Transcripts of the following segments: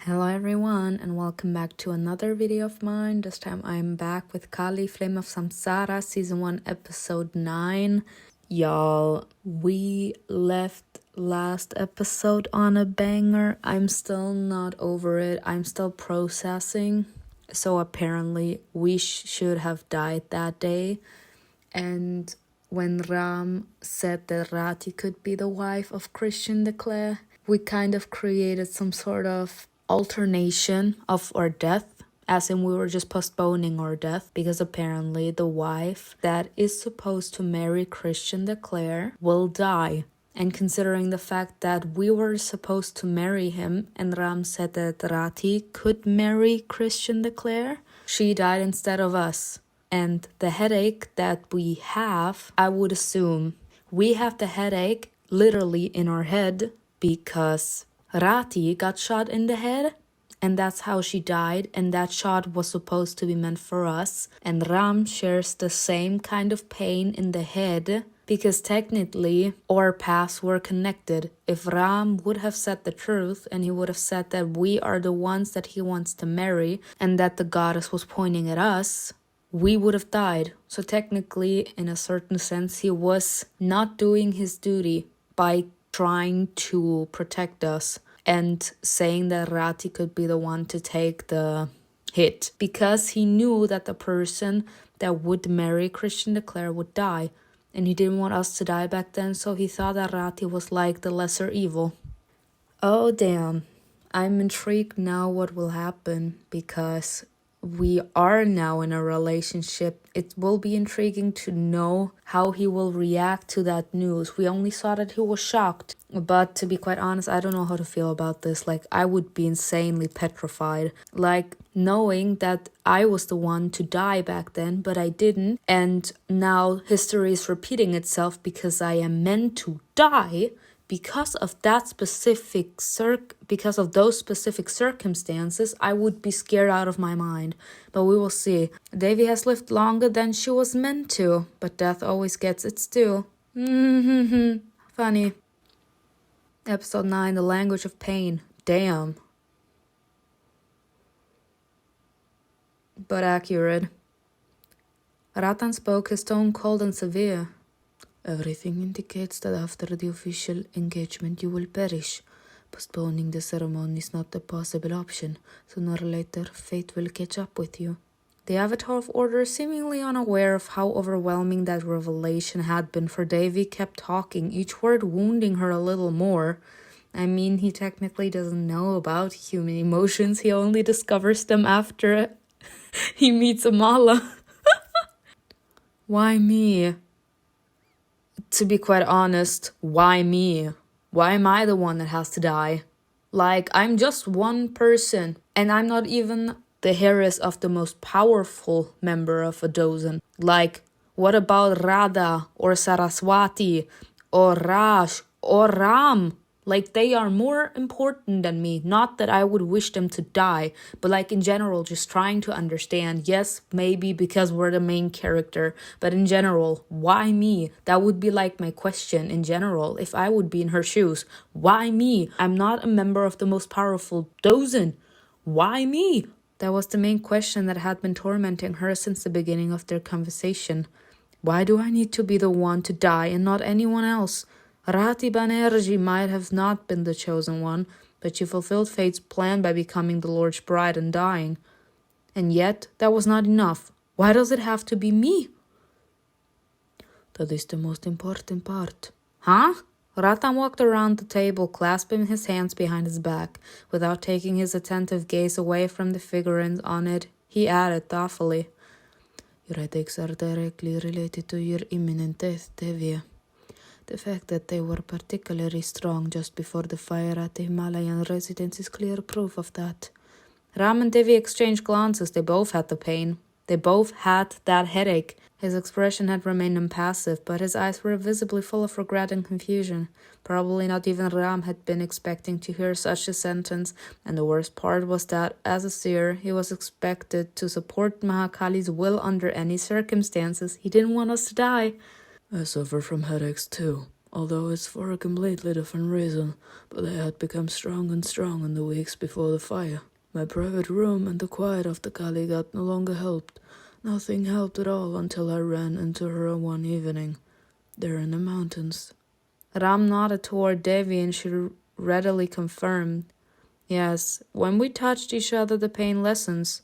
Hello everyone and welcome back to another video of mine. This time I'm back with Kali, Flame of Samsara, Season 1, Episode 9. Y'all, we left last episode on a banger. I'm still not over it. I'm still processing. So apparently we should have died that day. And when Ram said that Rati could be the wife of Christian de Clare, we kind of created some sort of alternation of our death, as in we were just postponing our death, because apparently the wife that is supposed to marry Christian de Clare will die. And considering the fact that we were supposed to marry him and Ram said that Rati could marry Christian de Clare, she died instead of us. And the headache that we have, I would assume we have the headache literally in our head because Rati got shot in the head and that's how she died, and that shot was supposed to be meant for us. And Ram shares the same kind of pain in the head because technically our paths were connected. If Ram would have said the truth and he would have said that we are the ones that he wants to marry and that the goddess was pointing at us, we would have died. So technically, in a certain sense, he was not doing his duty by trying to protect us and saying that Rati could be the one to take the hit, because he knew that the person that would marry Christian de Clare would die, and he didn't want us to die back then, so he thought that Rati was like the lesser evil. Oh damn, I'm intrigued now what will happen, because we are now in a relationship. It will be intriguing to know how he will react to that news. We only saw that he was shocked. But to be quite honest, I don't know how to feel about this. Like, I would be insanely petrified. Like, knowing that I was the one to die back then, but I didn't. And now history is repeating itself because I am meant to die. Because of that specific because of those specific circumstances, I would be scared out of my mind. But we will see. Devi has lived longer than she was meant to, but death always gets its due. Funny. Episode 9, The Language of Pain. Damn. But accurate. Ratan spoke, his tone cold and severe. Everything indicates that after the official engagement you will perish. Postponing the ceremony is not a possible option. Sooner or later, fate will catch up with you. The Avatar of Order, seemingly unaware of how overwhelming that revelation had been for Devi, kept talking, each word wounding her a little more. I mean, he technically doesn't know about human emotions. He only discovers them after he meets Amala. Why me? To be quite honest, why me? Why am I the one that has to die? Like, I'm just one person, and I'm not even the heiress of the most powerful member of a dozen. Like, what about Radha or Saraswati or Raj or Ram? Like, they are more important than me. Not that I would wish them to die, but like in general, just trying to understand. Yes, maybe because we're the main character, but in general, why me? That would be like my question in general. If I would be in her shoes, why me? I'm not a member of the most powerful dozen. Why me? That was the main question that had been tormenting her since the beginning of their conversation. Why do I need to be the one to die and not anyone else? Rati Banerjee might have not been the chosen one, but she fulfilled fate's plan by becoming the Lord's bride and dying. And yet, that was not enough. Why does it have to be me? That is the most important part. Huh? Ratan walked around the table, clasping his hands behind his back. Without taking his attentive gaze away from the figurines on it, he added thoughtfully, Your headaches are directly related to your imminent death, Devi. The fact that they were particularly strong just before the fire at the Himalayan residence is clear proof of that. Ram and Devi exchanged glances. They both had the pain. They both had that headache. His expression had remained impassive, but his eyes were visibly full of regret and confusion. Probably not even Ram had been expecting to hear such a sentence, and the worst part was that, as a seer, he was expected to support Mahakali's will under any circumstances. He didn't want us to die. I suffer from headaches too. although it's for a completely different reason, but I had become strong and strong in the weeks before the fire. My private room and the quiet of the Kaligat no longer helped. Nothing helped at all until I ran into her one evening, there in the mountains. Ram nodded toward Devi and she readily confirmed. Yes, when we touched each other the pain lessens.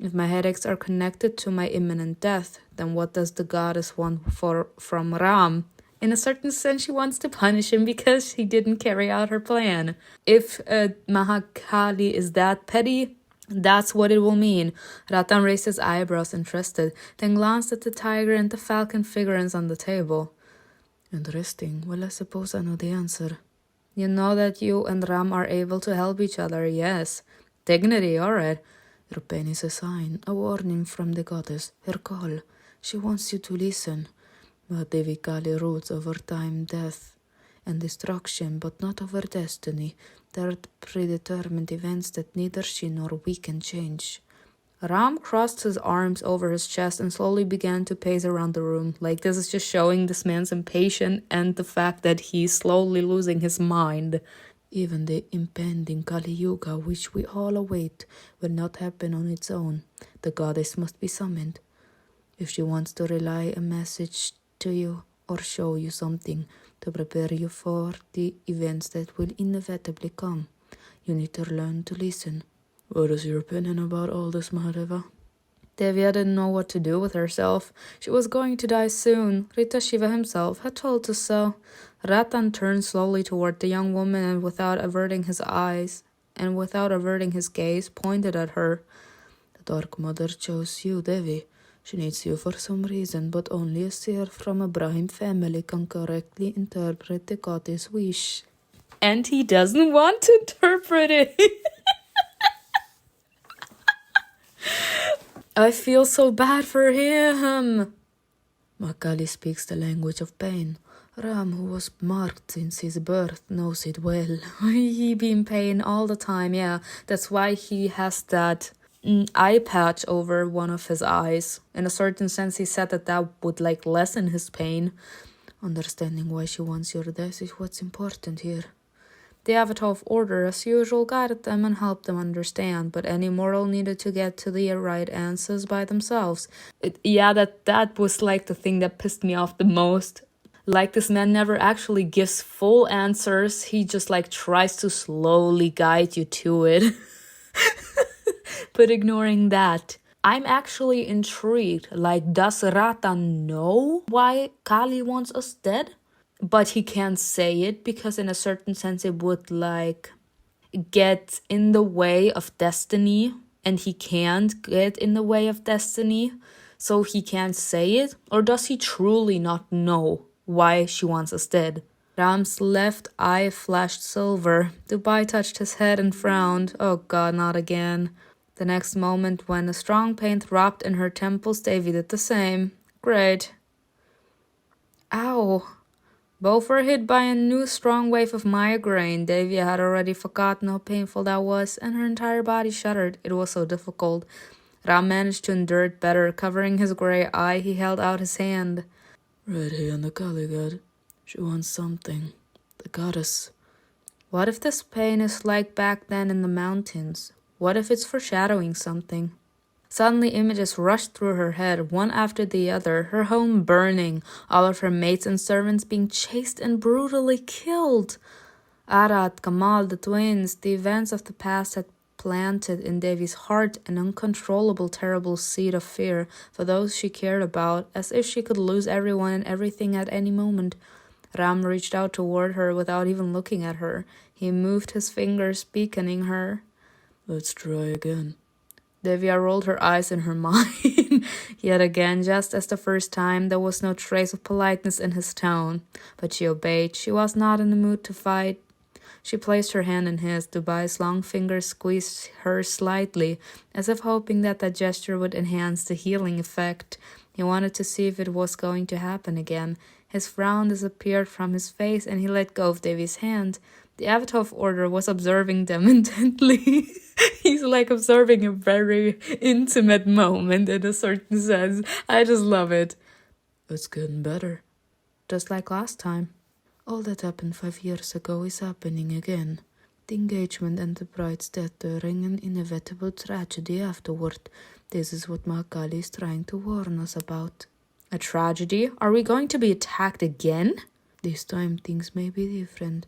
If my headaches are connected to my imminent death, then what does the goddess want from Ram? In a certain sense, she wants to punish him because he didn't carry out her plan. If Mahakali is that petty, that's what it will mean. Ratan raised his eyebrows, interested, then glanced at the tiger and the falcon figurines on the table. Interesting. Well, I suppose I know the answer. You know that you and Ram are able to help each other, yes. Dignity, alright. Your pain is a sign, a warning from the goddess, her call. She wants you to listen. But Devi Kali rules over time, death, and destruction, but not over destiny. There are predetermined events that neither she nor we can change. Ram crossed his arms over his chest and slowly began to pace around the room. Like, this is just showing this man's impatience and the fact that he's slowly losing his mind. Even the impending Kali Yuga, which we all await, will not happen on its own. The goddess must be summoned. If she wants to relay a message to you or show you something to prepare you for the events that will inevitably come, you need to learn to listen. What is your opinion about all this, Mahadeva? Devya didn't know what to do with herself. She was going to die soon. Rita Shiva himself had told us so. Ratan turned slowly toward the young woman and without averting his gaze, pointed at her. The Dark Mother chose you, Devi. She needs you for some reason, but only a seer from a Brahmin family can correctly interpret the goddess' wish. And he doesn't want to interpret it. I feel so bad for him. Makali speaks the language of pain. Ram, who was marked since his birth, knows it well. He be in pain all the time, yeah. That's why he has that eye patch over one of his eyes. In a certain sense, he said that would lessen his pain. Understanding why she wants your death is what's important here. The Avatar of Order, as usual, guided them and helped them understand, but any mortal needed to get to the right answers by themselves. That was the thing that pissed me off the most. This man never actually gives full answers, he just tries to slowly guide you to it. But ignoring that, I'm actually intrigued. Does Ratan know why Kali wants us dead? But he can't say it because in a certain sense it would get in the way of destiny, and he can't get in the way of destiny, so he can't say it. Or does he truly not know why she wants us dead? Ram's left eye flashed silver. DOOBAY touched his head and frowned. Oh god, not again. The next moment, when a strong pain throbbed in her temples, Devi did the same. Great. Ow. Both were hit by a new strong wave of migraine. Devi had already forgotten how painful that was, and her entire body shuddered. It was so difficult. Ram managed to endure it better. Covering his grey eye, he held out his hand. Right here in the Kali God. She wants something. The goddess. What if this pain is like back then in the mountains? What if it's foreshadowing something? Suddenly images rushed through her head, one after the other, her home burning, all of her mates and servants being chased and brutally killed. Arat, Kamal, the twins, the events of the past had planted in Devi's heart an uncontrollable, terrible seed of fear for those she cared about, as if she could lose everyone and everything at any moment. Ram reached out toward her without even looking at her. He moved his fingers, beckoning her. Let's try again. Devya rolled her eyes in her mind. Yet again, just as the first time, there was no trace of politeness in his tone. But she obeyed. She was not in the mood to fight. She placed her hand in his. DOOBAY's long fingers squeezed hers slightly, as if hoping that gesture would enhance the healing effect. He wanted to see if it was going to happen again. His frown disappeared from his face, and he let go of Devi's hand. The Avatar of Order was observing them intently. He's observing a very intimate moment in a certain sense. I just love it. It's getting better. Just like last time. All that happened 5 years ago is happening again. The engagement and the bride's death during an inevitable tragedy afterward. This is what Mahakali is trying to warn us about. A tragedy? Are we going to be attacked again? This time things may be different.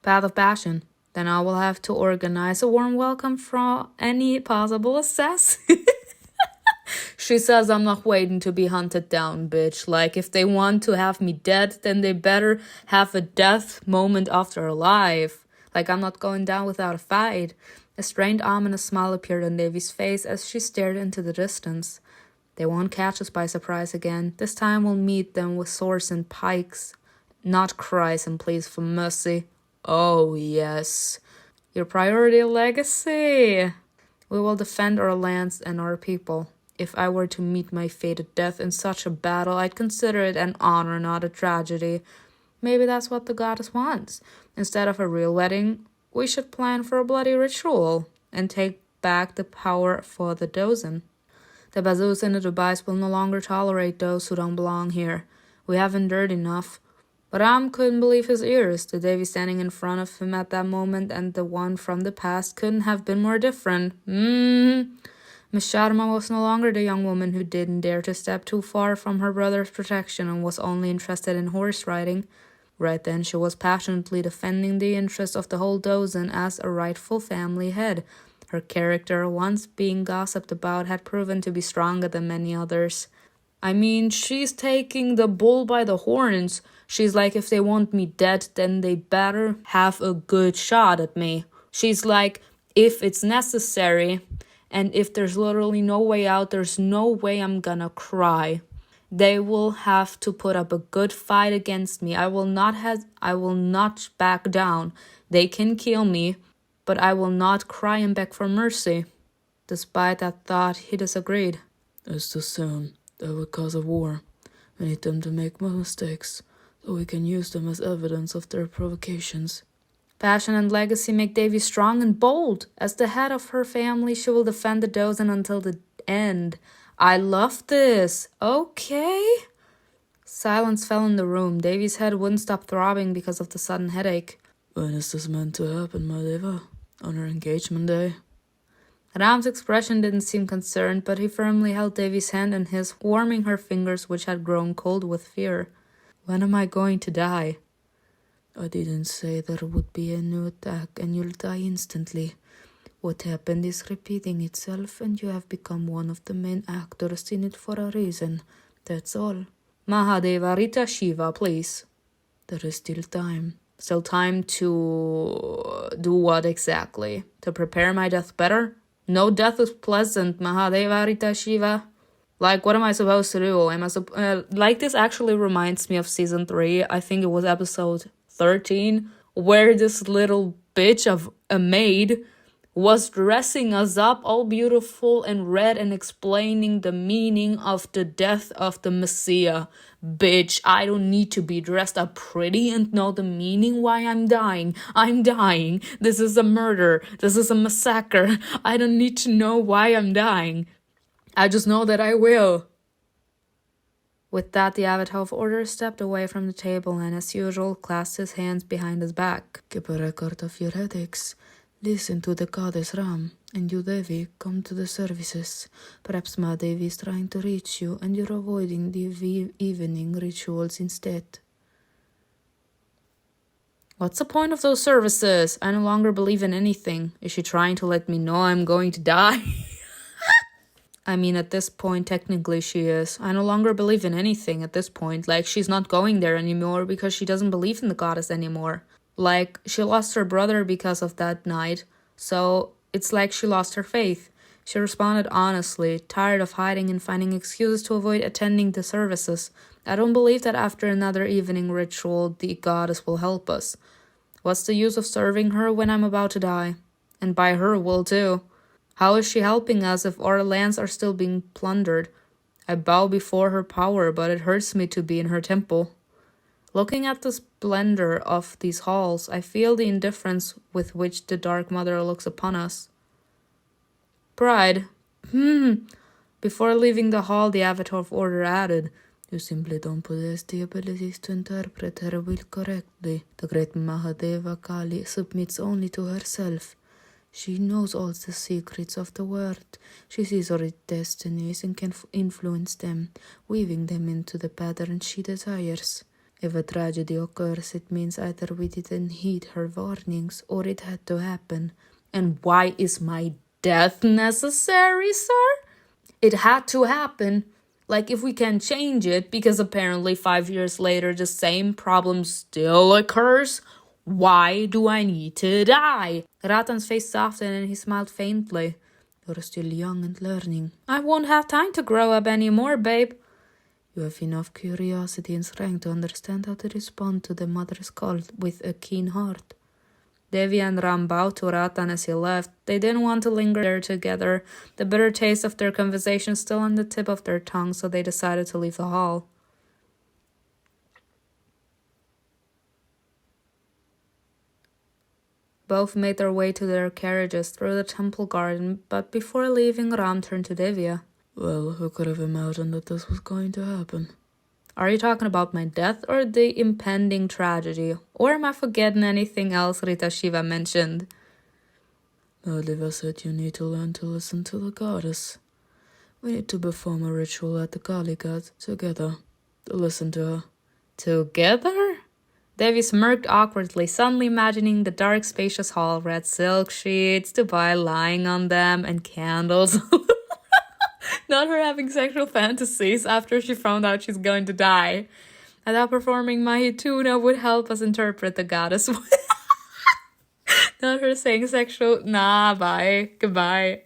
Path of passion. Then I will have to organize a warm welcome for any possible assassin. She says I'm not waiting to be hunted down, bitch. Like, if they want to have me dead, then they better have a death moment after alive. Like, I'm not going down without a fight. A strained, ominous smile appeared on Davy's face as she stared into the distance. They won't catch us by surprise again. This time we'll meet them with swords and pikes, not cries and pleas for mercy. Oh, yes. Your priority legacy. We will defend our lands and our people. If I were to meet my fated death in such a battle, I'd consider it an honor, not a tragedy. Maybe that's what the goddess wants. Instead of a real wedding, we should plan for a bloody ritual and take back the power for the Dozen. The Bazoos and the DOOBAYs will no longer tolerate those who don't belong here. We have endured enough. But Ram couldn't believe his ears. The Davy standing in front of him at that moment and the one from the past couldn't have been more different. Miss Sharma was no longer the young woman who didn't dare to step too far from her brother's protection and was only interested in horse riding. Right then she was passionately defending the interests of the whole Dozen as a rightful family head. Her character, once being gossiped about, had proven to be stronger than many others. I mean, she's taking the bull by the horns. She's like, if they want me dead, then they better have a good shot at me. She's like, if it's necessary, and if there's literally no way out, there's no way I'm gonna cry. They will have to put up a good fight against me. I will not back down. They can kill me, but I will not cry and beg for mercy. Despite that thought, he disagreed. It's too soon. That would cause a war. We need them to make more mistakes, so we can use them as evidence of their provocations. Passion and legacy make Davy strong and bold. As the head of her family, she will defend the Dozen until the end. I love this. Okay. Silence fell in the room. Davy's head wouldn't stop throbbing because of the sudden headache. When is this meant to happen, my Deva? On our engagement day? Ram's expression didn't seem concerned, but he firmly held Davy's hand in his, warming her fingers, which had grown cold with fear. When am I going to die? I didn't say there would be a new attack and you'll die instantly. What happened is repeating itself and you have become one of the main actors in it for a reason. That's all. Mahadeva, Rita Shiva, please. There is still time. Still time to do what exactly? To prepare my death better? No death is pleasant, Mahadeva, Rita Shiva. Like, what am I supposed to do? Like, this actually reminds me of season 3. I think it was episode 13, where this little bitch of a maid was dressing us up all beautiful and red and explaining the meaning of the death of the Messiah. Bitch, I don't need to be dressed up pretty and know the meaning why I'm dying. I'm dying. This is a murder. This is a massacre. I don't need to know why I'm dying. I just know that I will. With that, the Avatar of Order stepped away from the table and, as usual, clasped his hands behind his back. Keep a record of your headaches. Listen to the goddess Ram, and you, Devi, come to the services. Perhaps Mahadevi is trying to reach you, and you're avoiding the evening rituals instead. What's the point of those services? I no longer believe in anything. Is she trying to let me know I'm going to die? I mean, at this point, technically she is. I no longer believe in anything at this point. Like, she's not going there anymore because she doesn't believe in the goddess anymore. Like, she lost her brother because of that night, so it's like she lost her faith. She responded honestly, tired of hiding and finding excuses to avoid attending the services. I don't believe that after another evening ritual, the goddess will help us. What's the use of serving her when I'm about to die? And by her will too. How is she helping us if our lands are still being plundered? I bow before her power, but it hurts me to be in her temple. Looking at the splendor of these halls, I feel the indifference with which the Dark Mother looks upon us. Bride. Before leaving the hall, the Avatar of Order added, You simply don't possess the abilities to interpret her will correctly. The great Mahadeva Kali submits only to herself. She knows all the secrets of the world. She sees our destinies and can influence them, weaving them into the pattern she desires. If a tragedy occurs, it means either we didn't heed her warnings or it had to happen. And why is my death necessary, sir? It had to happen. Like, if we can change it, because apparently 5 years later the same problem still occurs, why do I need to die? Ratan's face softened and he smiled faintly. You're still young and learning. I won't have time to grow up anymore, babe. You have enough curiosity and strength to understand how to respond to the mother's call with a keen heart. Devi and Ram bowed to Ratan as he left. They didn't want to linger there together. The bitter taste of their conversation still on the tip of their tongues, so they decided to leave the hall. Both made their way to their carriages through the temple garden, but before leaving, Ram turned to Divya. Well, who could have imagined that this was going to happen? Are you talking about my death or the impending tragedy? Or am I forgetting anything else Rita Shiva mentioned? Madhliva said you need to learn to listen to the goddess. We need to perform a ritual at the Kali God together. To listen to her. Together? Devi smirked awkwardly, suddenly imagining the dark, spacious hall, red silk sheets, Dubai lying on them, and candles. Not her having sexual fantasies after she found out she's going to die. I thought performing Mahituna would help us interpret the goddess. Not her saying sexual, nah, bye, goodbye.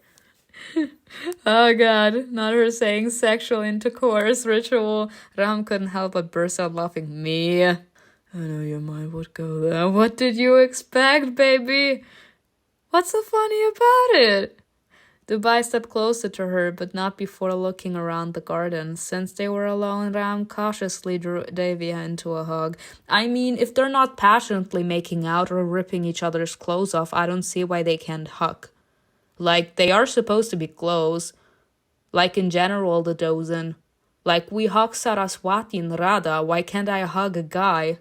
Oh god, not her saying sexual intercourse ritual. Ram couldn't help but burst out laughing. Me. I know your mind would go there. What did you expect, baby? What's so funny about it? Dubai stepped closer to her, but not before looking around the garden. Since they were alone, Ram cautiously drew Devya into a hug. I mean, if they're not passionately making out or ripping each other's clothes off, I don't see why they can't hug. Like, they are supposed to be close. Like, in general, the dozen. Like, we hug Saraswati and Radha, why can't I hug a guy?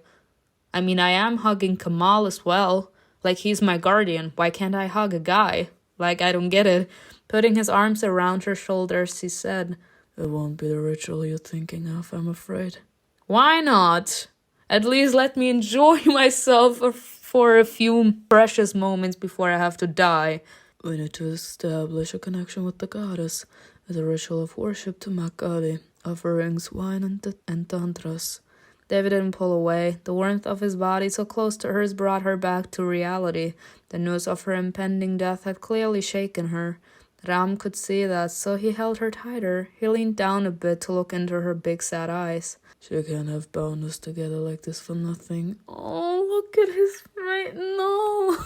I mean, I am hugging Kamal as well. Like, he's my guardian, why can't I hug a guy? Like, I don't get it. Putting his arms around her shoulders, he said, It won't be the ritual you're thinking of, I'm afraid. Why not? At least let me enjoy myself for a few precious moments before I have to die. We need to establish a connection with the goddess as a ritual of worship to Makali, offerings, wine, and tantras. David didn't pull away. The warmth of his body so close to hers brought her back to reality. The news of her impending death had clearly shaken her. Ram could see that, so he held her tighter. He leaned down a bit to look into her big sad eyes. She can't have bound us together like this for nothing. Oh, look at his face. No.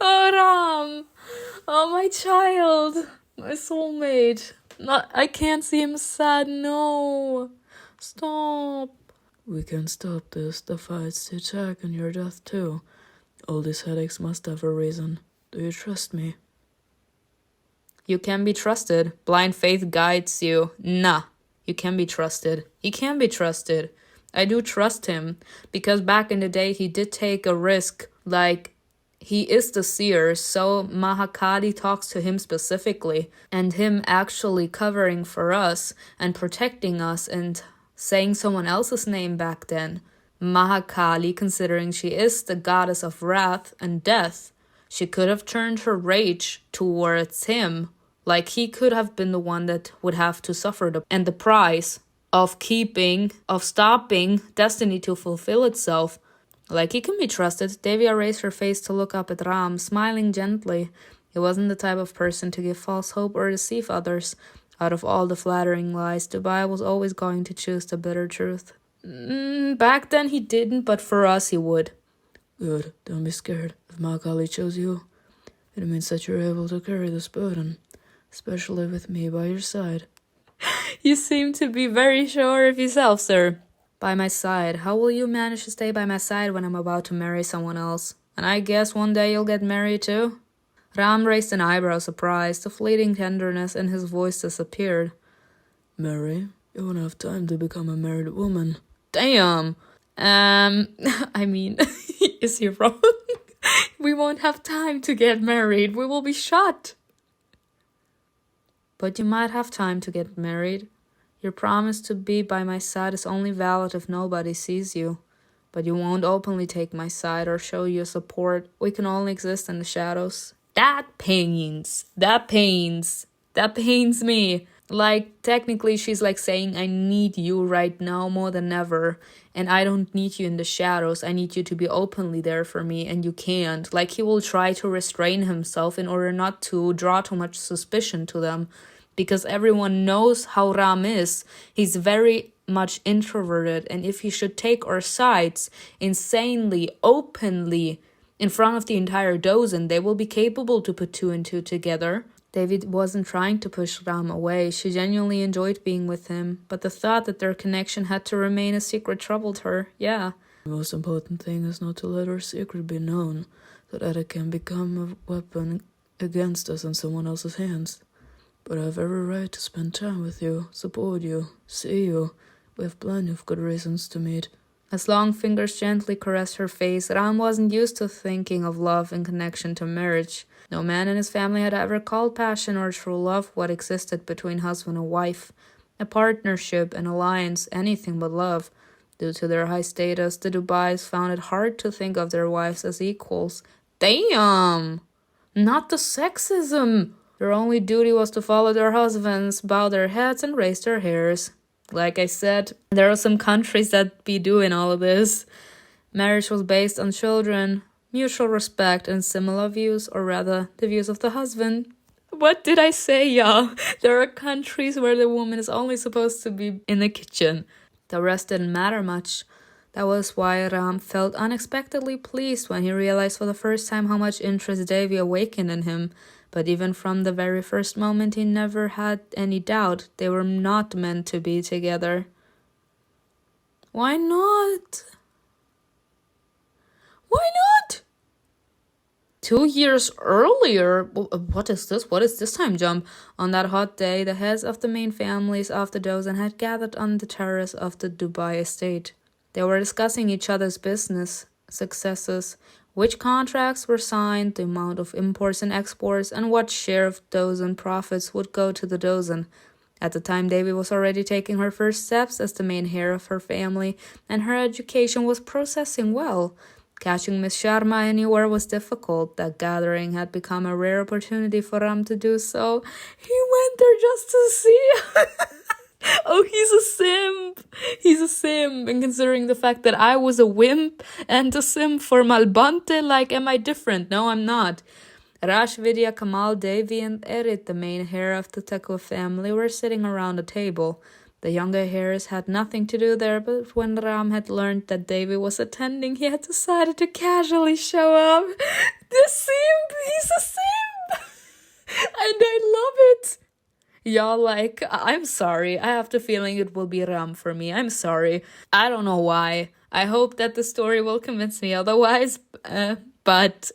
Oh, Ram. Oh, my child. My soulmate. I can't see him sad. No. Stop. We can stop this. The fights, the attack, and your death too. All these headaches must have a reason. Do you trust me? You can be trusted. Blind faith guides you. Nah. You can be trusted. He can be trusted. I do trust him. Because back in the day, he did take a risk. Like, he is the seer, so Mahakali talks to him specifically. And him actually covering for us and protecting us and saying someone else's name back then. Mahakali, considering she is the goddess of wrath and death, she could have turned her rage towards him. Like, he could have been the one that would have to suffer the price of stopping destiny to fulfill itself. Like, he can be trusted. Devya raised her face to look up at Ram, smiling gently. He wasn't the type of person to give false hope or deceive others. Out of all the flattering lies, Dubai was always going to choose the bitter truth. Back then he didn't, but for us he would. Good, don't be scared. If Mahakali chose you, it means that you're able to carry this burden. Especially with me by your side. You seem to be very sure of yourself, sir. By my side? How will you manage to stay by my side when I'm about to marry someone else? And I guess one day you'll get married too? Ram raised an eyebrow, surprised. The fleeting tenderness in his voice disappeared. Marry? You won't have time to become a married woman. Damn. I mean, is he wrong? We won't have time to get married. We will be shot. But you might have time to get married. Your promise to be by my side is only valid if nobody sees you. But you won't openly take my side or show your support. We can only exist in the shadows. That pains. That pains. That pains me. Like, technically, she's like saying, I need you right now more than ever. And I don't need you in the shadows. I need you to be openly there for me. And you can't. Like, he will try to restrain himself in order not to draw too much suspicion to them. Because everyone knows how Ram is. He's very much introverted. And if he should take our sides insanely, openly, in front of the entire dozen, they will be capable to put two and two together. David wasn't trying to push Ram away. She genuinely enjoyed being with him, but the thought that their connection had to remain a secret troubled her. Yeah. The most important thing is not to let our secret be known, so that it can become a weapon against us in someone else's hands. But I have every right to spend time with you, support you, see you. We have plenty of good reasons to meet. As long fingers gently caressed her face, Ram wasn't used to thinking of love in connection to marriage. No man in his family had ever called passion or true love what existed between husband and wife. A partnership, an alliance, anything but love. Due to their high status, the Doobays found it hard to think of their wives as equals. Damn! Not the sexism! Their only duty was to follow their husbands, bow their heads, and raise their hairs. Like I said, there are some countries that be doing all of this. Marriage was based on children, mutual respect, and similar views, or rather, the views of the husband. What did I say, y'all? There are countries where the woman is only supposed to be in the kitchen. The rest didn't matter much. That was why Ram felt unexpectedly pleased when he realized for the first time how much interest Devi awakened in him. But even from the very first moment, he never had any doubt they were not meant to be together. Why not? Why not? 2 years earlier, what is this? What is this time jump? On that hot day, the heads of the main families of the dozen had gathered on the terrace of the Dubai estate. They were discussing each other's business, successes, which contracts were signed, the amount of imports and exports, and what share of dozen profits would go to the dozen. At the time, Devi was already taking her first steps as the main heir of her family, and her education was processing well. Catching Miss Sharma anywhere was difficult. That gathering had become a rare opportunity for Ram to do so. He went there just to see. Oh, he's a simp. He's a simp. And considering the fact that I was a wimp and a simp for Malbante, like, am I different? No, I'm not. Raj, Vidya, Kamal, Devi, and Erit, the main heir of the Tekwa family, were sitting around a table. The younger heirs had nothing to do there, but when Ram had learned that Devi was attending, he had decided to casually show up. The simp! He's a simp! And I love it! Y'all, like, I'm sorry. I have the feeling it will be Ram for me. I'm sorry. I don't know why. I hope that the story will convince me otherwise, but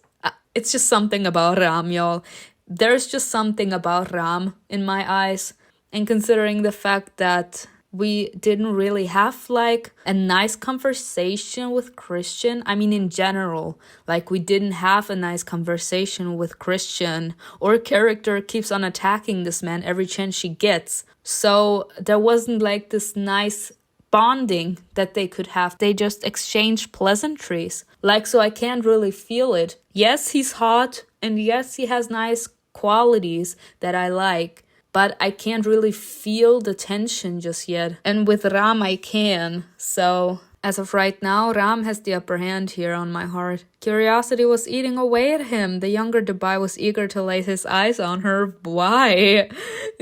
it's just something about Ram, y'all. There's just something about Ram in my eyes. And considering the fact that we didn't really have like a nice conversation with Christian. I mean, in general, like we didn't have a nice conversation with Christian. Our character keeps on attacking this man every chance she gets. So there wasn't like this nice bonding that they could have. They just exchanged pleasantries. Like, so I can't really feel it. Yes, he's hot. And yes, he has nice qualities that I like. But I can't really feel the tension just yet. And with Ram, I can. So, as of right now, Ram has the upper hand here on my heart. Curiosity was eating away at him. The younger Dubai was eager to lay his eyes on her. Why?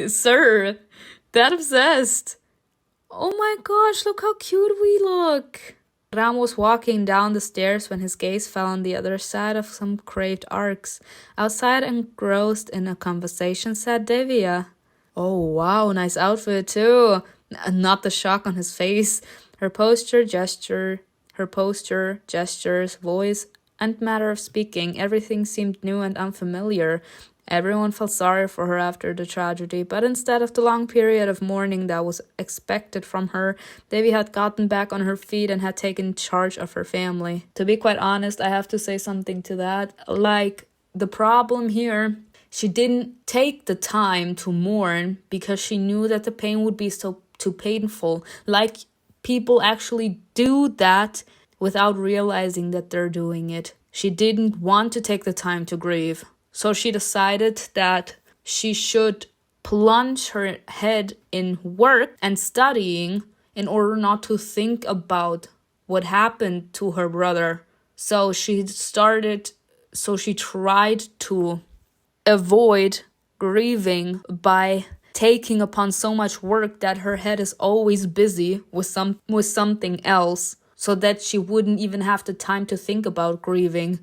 Sir, that obsessed. Oh my gosh, look how cute we look. Ram was walking down the stairs when his gaze fell on the other side of some carved arcs. Outside, engrossed in a conversation, sat Devya. Oh wow, nice outfit too. Not the shock on his face. Her posture, gestures, voice, and manner of speaking, everything seemed new and unfamiliar. Everyone felt sorry for her after the tragedy, but instead of the long period of mourning that was expected from her, Devi had gotten back on her feet and had taken charge of her family. To be quite honest, I have to say something to that. Like, the problem here, she didn't take the time to mourn because she knew that the pain would be so too painful. Like, people actually do that without realizing that they're doing it. She didn't want to take the time to grieve. So she decided that she should plunge her head in work and studying in order not to think about what happened to her brother. So she tried to avoid grieving by taking upon so much work that her head is always busy with something else, so that she wouldn't even have the time to think about grieving.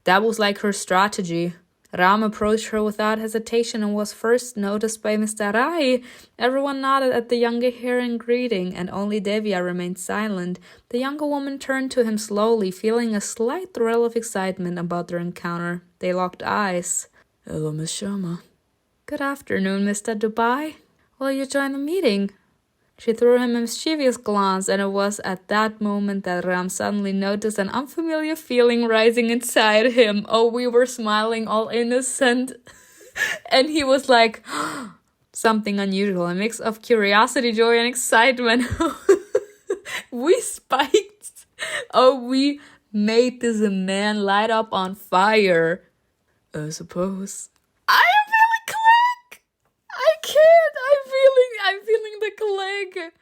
That was like her strategy. Ram approached her without hesitation and was first noticed by Mr. Rai. Everyone nodded at the younger hair in greeting, and only Devya remained silent. The younger woman turned to him slowly, feeling a slight thrill of excitement about their encounter. They locked eyes. Hello, Miss Sharma. Good afternoon, Mr. DOOBAY. Will you join the meeting? She threw him a mischievous glance, and it was at that moment that Ram suddenly noticed an unfamiliar feeling rising inside him. Oh, we were smiling all innocent. And he was like, something unusual, a mix of curiosity, joy, and excitement. We spiked. Oh, we made this man light up on fire. I suppose. I am feeling click. I can't. I'm feeling the click.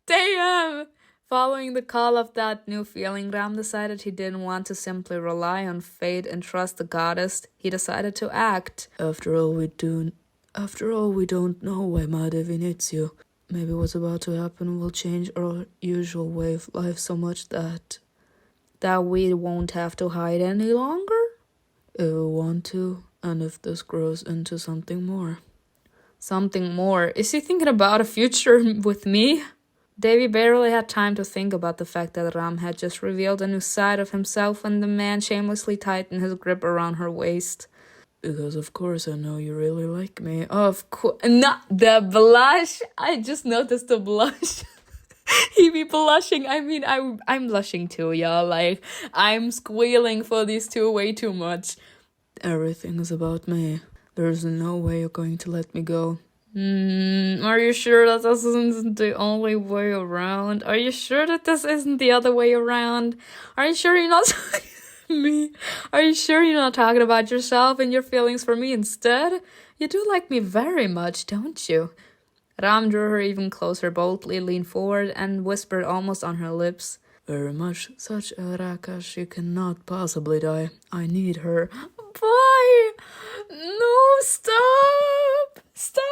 Damn. Following the call of that new feeling, Ram decided he didn't want to simply rely on fate and trust the goddess. He decided to act. After all, we don't know why Mahadevi needs you. Maybe what's about to happen will change our usual way of life so much that we won't have to hide any longer? If we want to, and if this grows into something more. Something more? Is he thinking about a future with me? Devi barely had time to think about the fact that Ram had just revealed a new side of himself when the man shamelessly tightened his grip around her waist. Because of course I know you really like me. Of course. Not the blush. I just noticed the blush. He be blushing. I mean, I'm blushing too, y'all. Like, I'm squealing for these two way too much. Everything is about me. There's no way you're going to let me go. Are you sure that this isn't the only way around? Are you sure that this isn't the other way around? Are you sure you're not talking to me? Are you sure you're not talking about yourself and your feelings for me instead? You do like me very much, don't you? Ram drew her even closer, boldly leaned forward and whispered almost on her lips. Very much. Such a Raka, she cannot possibly die. I need her. Boy! No, stop! Stop!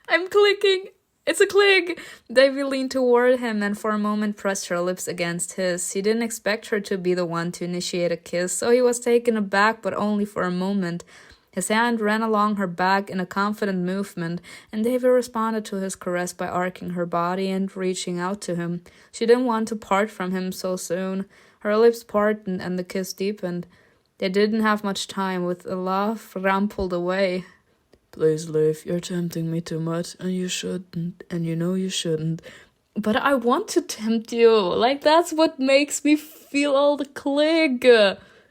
I'm clicking. It's a click. Devi leaned toward him and for a moment pressed her lips against his. He didn't expect her to be the one to initiate a kiss, so he was taken aback, but only for a moment. His hand ran along her back in a confident movement, and Devi responded to his caress by arcing her body and reaching out to him. She didn't want to part from him so soon. Her lips parted and the kiss deepened. They didn't have much time. With a laugh, Ram pulled away. Please leave. You're tempting me too much, and you shouldn't, and you know you shouldn't. But I want to tempt you. Like, that's what makes me feel all the click.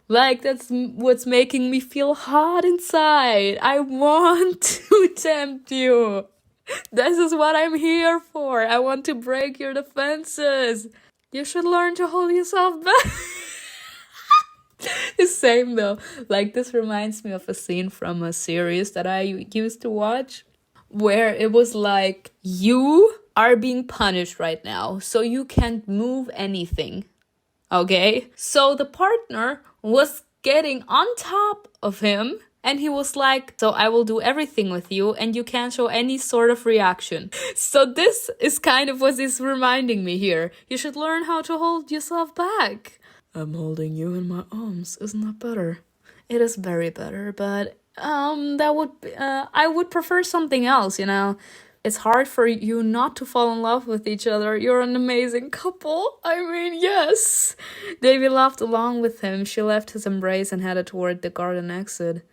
Like, that's what's making me feel hot inside. I want to tempt you. This is what I'm here for. I want to break your defenses. You should learn to hold yourself back. It's same though. Like, this reminds me of a scene from a series that I used to watch, where it was like, you are being punished right now, so you can't move anything. Okay? So the partner was getting on top of him, and he was like, so I will do everything with you, and you can't show any sort of reaction. So this is kind of what is reminding me here. You should learn how to hold yourself back. I'm holding you in my arms. Isn't that better? It is very better, but I would prefer something else, you know. It's hard for you not to fall in love with each other. You're an amazing couple. I mean, yes. Davy laughed along with him. She left his embrace and headed toward the garden exit.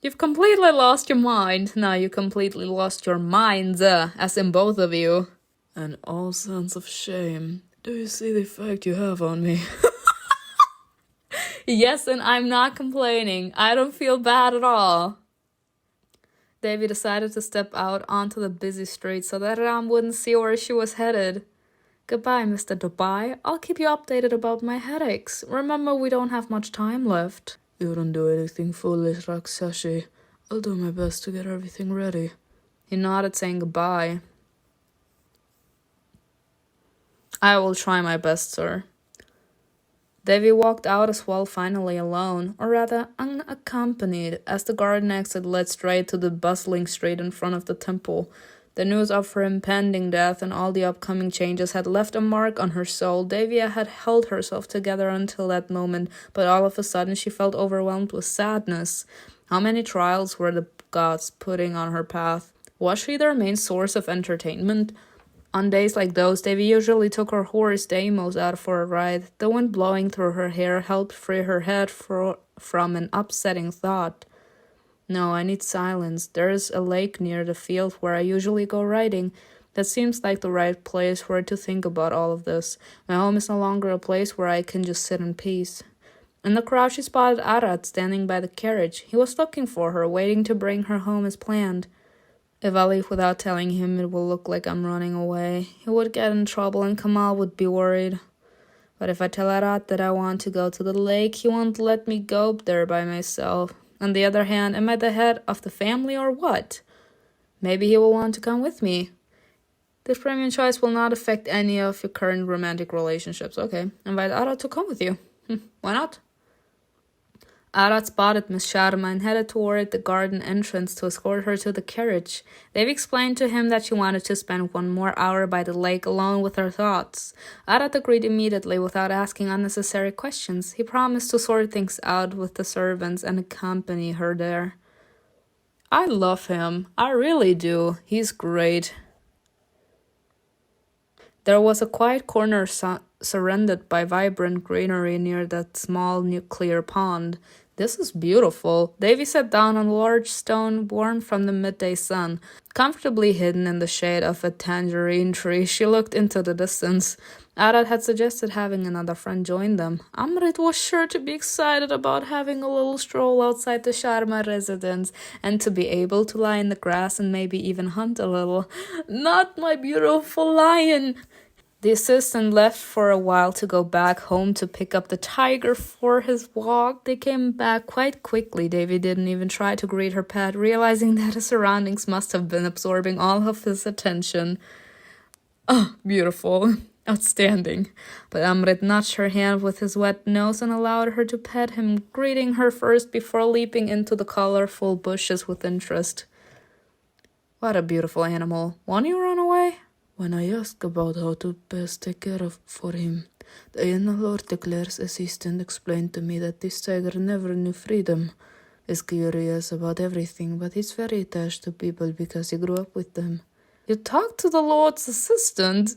You've completely lost your mind. Now you completely lost your minds, as in both of you. And all sense of shame. Do you see the effect you have on me? Yes, and I'm not complaining. I don't feel bad at all. Davy decided to step out onto the busy street so that Ram wouldn't see where she was headed. Goodbye, Mr. DOOBAY. I'll keep you updated about my headaches. Remember, we don't have much time left. You don't do anything foolish, Raksashi. I'll do my best to get everything ready. He nodded, saying goodbye. I will try my best, sir. Davy walked out as well, finally alone, or rather unaccompanied, as the garden exit led straight to the bustling street in front of the temple. The news of her impending death and all the upcoming changes had left a mark on her soul. Davy had held herself together until that moment, but all of a sudden she felt overwhelmed with sadness. How many trials were the gods putting on her path? Was she their main source of entertainment? On days like those, Davy usually took her horse Deimos out for a ride. The wind blowing through her hair helped free her head from an upsetting thought. No, I need silence. There is a lake near the field where I usually go riding. That seems like the right place where to think about all of this. My home is no longer a place where I can just sit in peace. In the crowd, she spotted Arad standing by the carriage. He was looking for her, waiting to bring her home as planned. If I leave without telling him, it will look like I'm running away. He would get in trouble and Kamal would be worried. But if I tell Arad that I want to go to the lake, he won't let me go there by myself. On the other hand, am I the head of the family or what? Maybe he will want to come with me. This premium choice will not affect any of your current romantic relationships. Okay, invite Arad to come with you. Why not? Arad spotted Miss Sharma and headed toward the garden entrance to escort her to the carriage. They've explained to him that she wanted to spend 1 more hour by the lake alone with her thoughts. Arad agreed immediately without asking unnecessary questions. He promised to sort things out with the servants and accompany her there. I love him. I really do. He's great. There was a quiet corner surrounded by vibrant greenery near that small nuclear pond. This is beautiful. Davy sat down on a large stone warmed from the midday sun. Comfortably hidden in the shade of a tangerine tree, she looked into the distance. Arad had suggested having another friend join them. Amrit was sure to be excited about having a little stroll outside the Sharma residence and to be able to lie in the grass and maybe even hunt a little. Not my beautiful lion! The assistant left for a while to go back home to pick up the tiger for his walk. They came back quite quickly. Davy didn't even try to greet her pet, realizing that his surroundings must have been absorbing all of his attention. Oh, beautiful. Outstanding. But Amrit nudged her hand with his wet nose and allowed her to pet him, greeting her first before leaping into the colorful bushes with interest. What a beautiful animal. Won't you run away? When I ask about how to best take care of for him, the Lord Declare's assistant explained to me that this tiger never knew freedom. He's curious about everything, but he's very attached to people because he grew up with them. You talked to the Lord's assistant?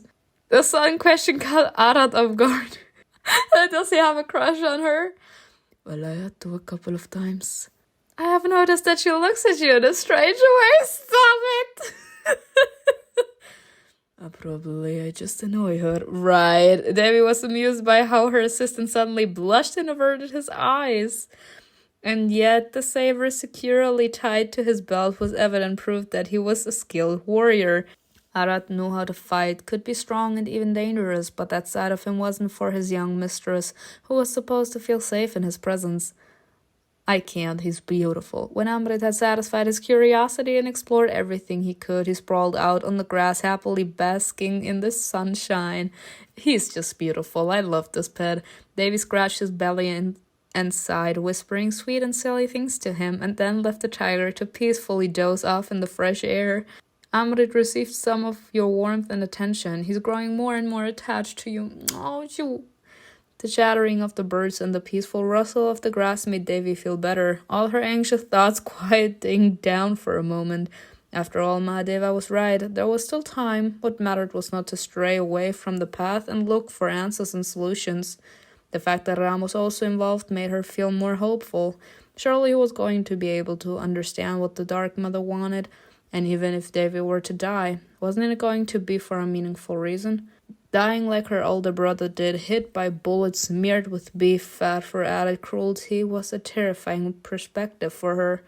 The sudden question caught Arad off guard. Does he have a crush on her? Well, I had to a couple of times. I have noticed that she looks at you in a strange way. Stop it! Probably I just annoy her. Right. Davy was amused by how her assistant suddenly blushed and averted his eyes. And yet the saber securely tied to his belt was evident proof that he was a skilled warrior. Arad knew how to fight, could be strong and even dangerous, but that side of him wasn't for his young mistress, who was supposed to feel safe in his presence. I can't, he's beautiful. When Amrit had satisfied his curiosity and explored everything he could, he sprawled out on the grass, happily basking in the sunshine. He's just beautiful. I love this pet. Davy scratched his belly and sighed, whispering sweet and silly things to him, and then left the tiger to peacefully doze off in the fresh air. Amrit received some of your warmth and attention. He's growing more and more attached to you. Oh, you... The chattering of the birds and the peaceful rustle of the grass made Davy feel better, all her anxious thoughts quieting down for a moment. After all, Mahadeva was right. There was still time. What mattered was not to stray away from the path and look for answers and solutions. The fact that Ram was also involved made her feel more hopeful. Surely he was going to be able to understand what the Dark Mother wanted, and even if Devi were to die, wasn't it going to be for a meaningful reason? Dying like her older brother did, hit by bullets smeared with beef fat for added cruelty, was a terrifying perspective for her.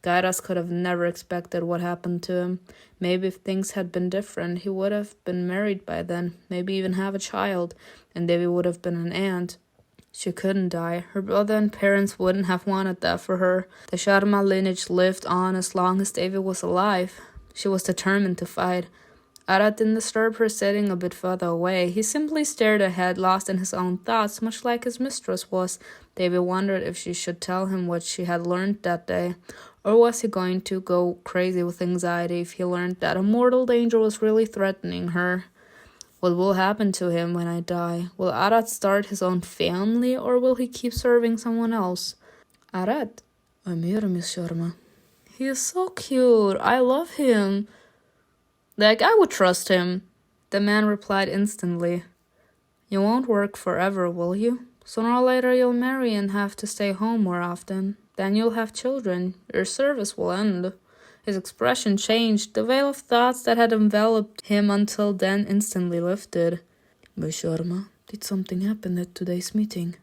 Gairas could have never expected what happened to him. Maybe if things had been different, he would have been married by then, maybe even have a child, and Devi would have been an aunt. She couldn't die. Her brother and parents wouldn't have wanted that for her. The Sharma lineage lived on as long as Devi was alive. She was determined to fight. Arat didn't disturb her sitting a bit further away. He simply stared ahead, lost in his own thoughts, much like his mistress was. Devi wondered if she should tell him what she had learned that day. Or was he going to go crazy with anxiety if he learned that a mortal danger was really threatening her? What will happen to him when I die? Will Arat start his own family, or will he keep serving someone else? Arat? I'm here, Miss Sharma. He is so cute. I love him. Like, I would trust him. The man replied instantly. You won't work forever, will you? Sooner or later you'll marry and have to stay home more often. Then you'll have children. Your service will end. His expression changed. The veil of thoughts that had enveloped him until then instantly lifted. Miss Sharma, did something happen at today's meeting?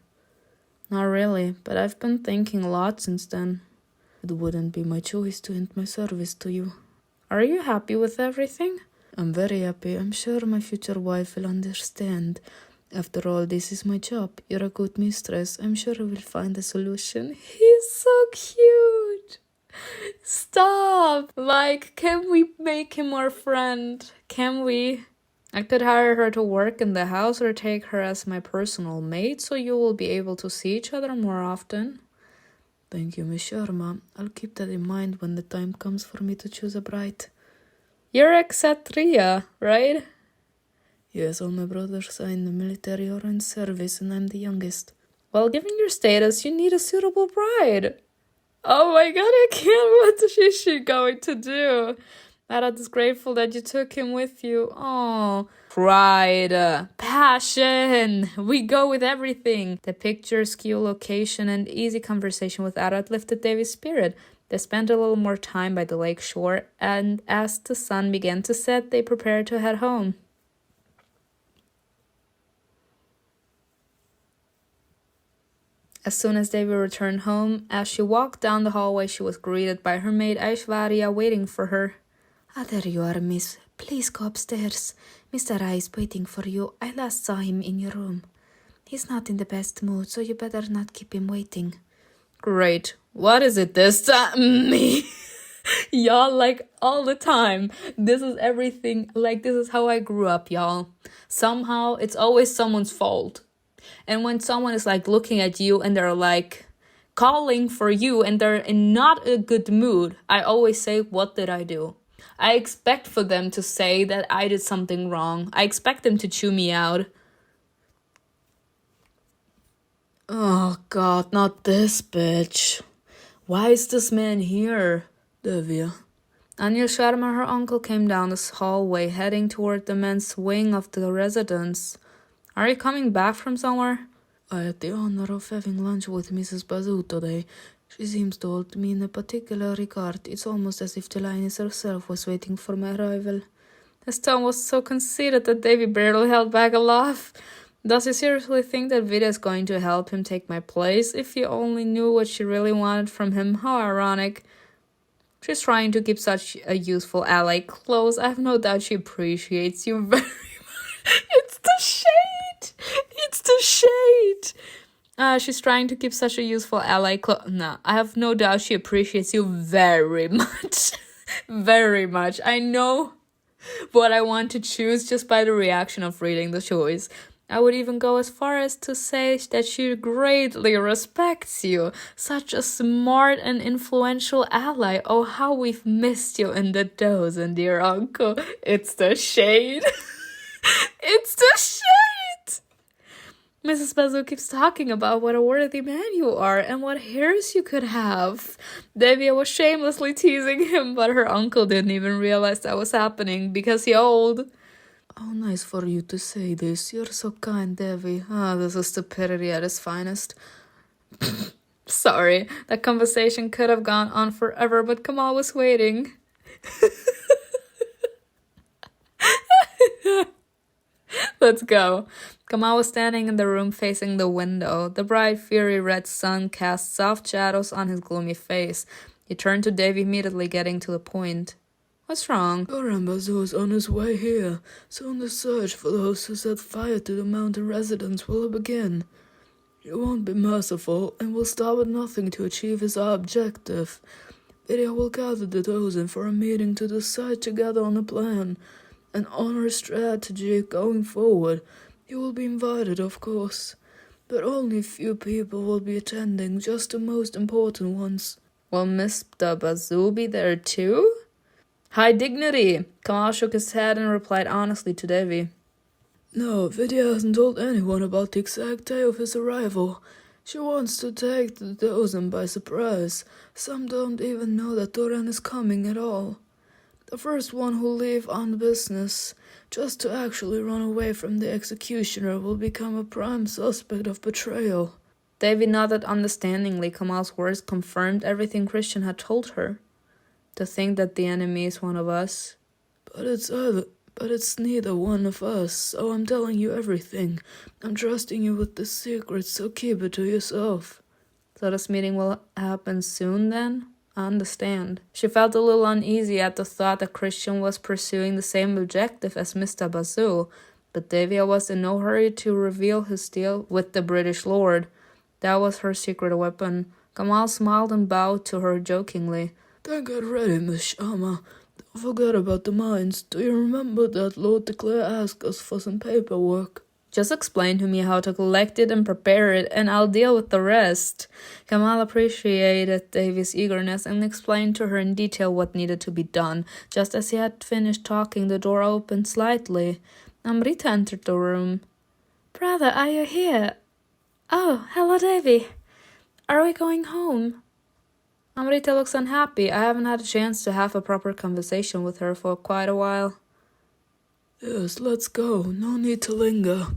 Not really, but I've been thinking a lot since then. It wouldn't be my choice to end my service to you. Are you happy with everything? I'm very happy. I'm sure my future wife will understand. After all, this is my job. You're a good mistress. I'm sure we'll find a solution. He's so cute. Stop. Like, can we make him our friend? Can we? I could hire her to work in the house or take her as my personal maid, so you will be able to see each other more often. Thank you, Miss Sharma. I'll keep that in mind when the time comes for me to choose a bride. You're a Kshatriya, right? Yes, all my brothers are in the military or in service, and I'm the youngest. Well, given your status, you need a suitable bride. Oh my god, I can't. What is she going to do? Arat is grateful that you took him with you. Oh, pride, passion. We go with everything. The picturesque location and easy conversation with Arat lifted Devi's spirit. They spent a little more time by the lake shore, and as the sun began to set, they prepared to head home. As soon as Devi returned home, as she walked down the hallway, she was greeted by her maid Aishwarya waiting for her. Ah, there you are, miss. Please go upstairs. Mr. Rai is waiting for you. I last saw him in your room. He's not in the best mood, so you better not keep him waiting. Great. What is it this time? Me. Y'all, like, all the time. This is everything. Like, this is how I grew up, y'all. Somehow, it's always someone's fault. And when someone is, like, looking at you and they're, like, calling for you and they're in not a good mood, I always say, what did I do? I expect for them to say that I did something wrong. I expect them to chew me out. Oh god, not this bitch. Why is this man here? Devya. Anil Sharma, her uncle, came down this hallway, heading toward the men's wing of the residence. Are you coming back from somewhere? I had the honor of having lunch with Mrs. Bazoo today. She seems to hold me in a particular regard. It's almost as if the lioness herself was waiting for my arrival. His tone was so conceited that Devi barely held back a laugh. Does he seriously think that Vidya is going to help him take my place? If he only knew what she really wanted from him, how ironic. She's trying to keep such a useful ally close. I have no doubt she appreciates you very much. It's the shade! It's the shade! She's trying to keep such a useful ally close. No, I have no doubt she appreciates you very much. Very much. I know what I want to choose just by the reaction of reading the choice. I would even go as far as to say that she greatly respects you. Such a smart and influential ally. Oh, how we've missed you in the dozen, dear uncle. It's the shade. It's the shade. Mrs. Bazoo keeps talking about what a worthy man you are and what heirs you could have. Davia was shamelessly teasing him, but her uncle didn't even realize that was happening because he old. Oh, nice for you to say this. You're so kind, Devi. Ah, this is stupidity at its finest. Sorry, that conversation could have gone on forever, but Kamal was waiting. Let's go. Kamal was standing in the room facing the window. The bright, fiery red sun cast soft shadows on his gloomy face. He turned to Dave immediately, getting to the point. What's wrong? Goran Bazoo is on his way here. Soon the search for those who set fire to the mountain residence will begin. He won't be merciful and will stop at nothing to achieve his objective. Vidya will gather the dozen for a meeting to decide together on a plan and on our strategy going forward. You will be invited, of course, but only a few people will be attending, just the most important ones. Will Mr. Bazoo be there too? High dignity! Kamal shook his head and replied honestly to Devi. No, Vidya hasn't told anyone about the exact day of his arrival. She wants to take the dozen by surprise. Some don't even know that Doran is coming at all. The first one who'll leave on business, just to actually run away from the executioner, will become a prime suspect of betrayal. Devi nodded understandingly. Kamal's words confirmed everything Christian had told her. To think that the enemy is one of us. But it's neither one of us, so I'm telling you everything. I'm trusting you with the secret, so keep it to yourself. So this meeting will happen soon then? I understand. She felt a little uneasy at the thought that Christian was pursuing the same objective as Mr. Bazoo, but Devia was in no hurry to reveal his deal with the British Lord. That was her secret weapon. Kamal smiled and bowed to her jokingly. Then get ready, Miss Sharma. Don't forget about the mines. Do you remember that Lord de Clare asked us for some paperwork? Just explain to me how to collect it and prepare it, and I'll deal with the rest. Kamal appreciated Davy's eagerness and explained to her in detail what needed to be done. Just as he had finished talking, the door opened slightly. Amrita entered the room. Brother, are you here? Oh, hello, Davy. Are we going home? Amrita looks unhappy. I haven't had a chance to have a proper conversation with her for quite a while. Yes, let's go. No need to linger.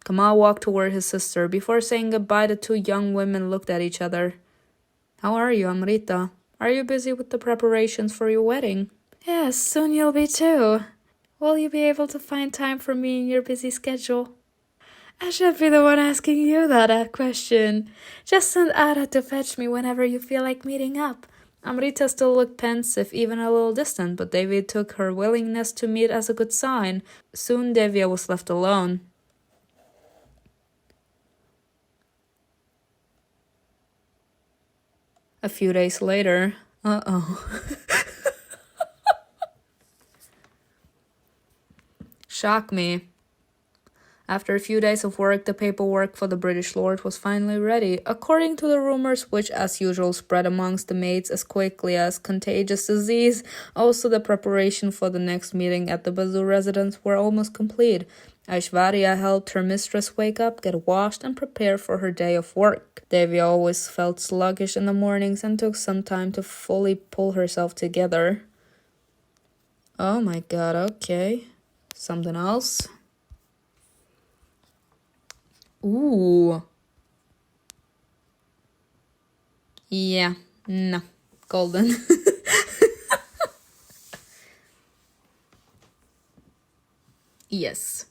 Kamal walked toward his sister. Before saying goodbye, the two young women looked at each other. How are you, Amrita? Are you busy with the preparations for your wedding? Yes, soon you'll be too. Will you be able to find time for me in your busy schedule? I should be the one asking you that question. Just send Ada to fetch me whenever you feel like meeting up. Amrita still looked pensive, even a little distant, but David took her willingness to meet as a good sign. Soon Devia was left alone. A few days later... Shock me. After a few days of work, the paperwork for the British Lord was finally ready. According to the rumors, which as usual spread amongst the maids as quickly as contagious disease, also the preparation for the next meeting at the Bazoo residence were almost complete. Aishwarya helped her mistress wake up, get washed, and prepare for her day of work. Devi always felt sluggish in the mornings and took some time to fully pull herself together. Oh my god, okay. Something else? Ooh. Yeah, no. Golden. Yes.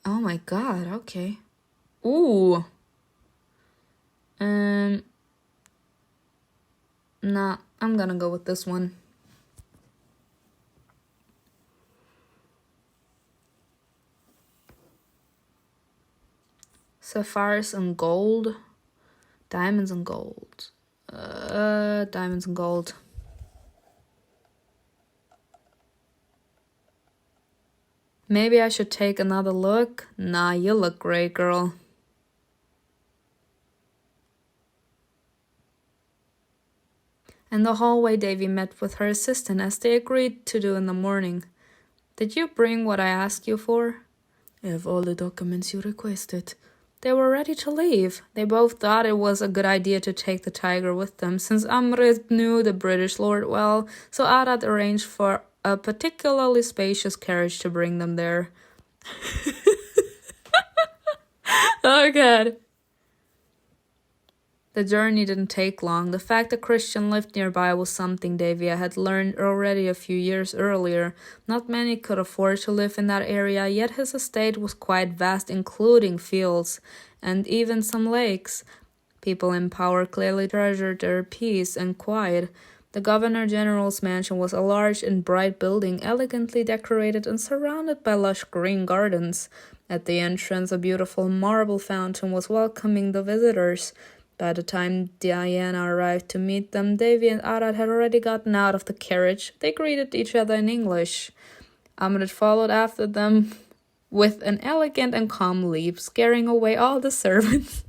Oh my god, okay. Ooh. Nah, I'm gonna go with this one. Sapphires and gold. Diamonds and gold. Diamonds and gold. Maybe I should take another look. Nah, you look great, girl. In the hallway, Davy met with her assistant as they agreed to do in the morning. Did you bring what I asked you for? I have all the documents you requested. They were ready to leave. They both thought it was a good idea to take the tiger with them, since Amrit knew the British lord well, so Arad arranged for a particularly spacious carriage to bring them there. Oh god. The journey didn't take long. The fact that Christian lived nearby was something Davia had learned already a few years earlier. Not many could afford to live in that area, yet his estate was quite vast, including fields and even some lakes. People in power clearly treasured their peace and quiet. The Governor-General's mansion was a large and bright building, elegantly decorated and surrounded by lush green gardens. At the entrance, a beautiful marble fountain was welcoming the visitors. By the time Diana arrived to meet them, Davy and Arad had already gotten out of the carriage. They greeted each other in English. Amrit followed after them with an elegant and calm leap, scaring away all the servants.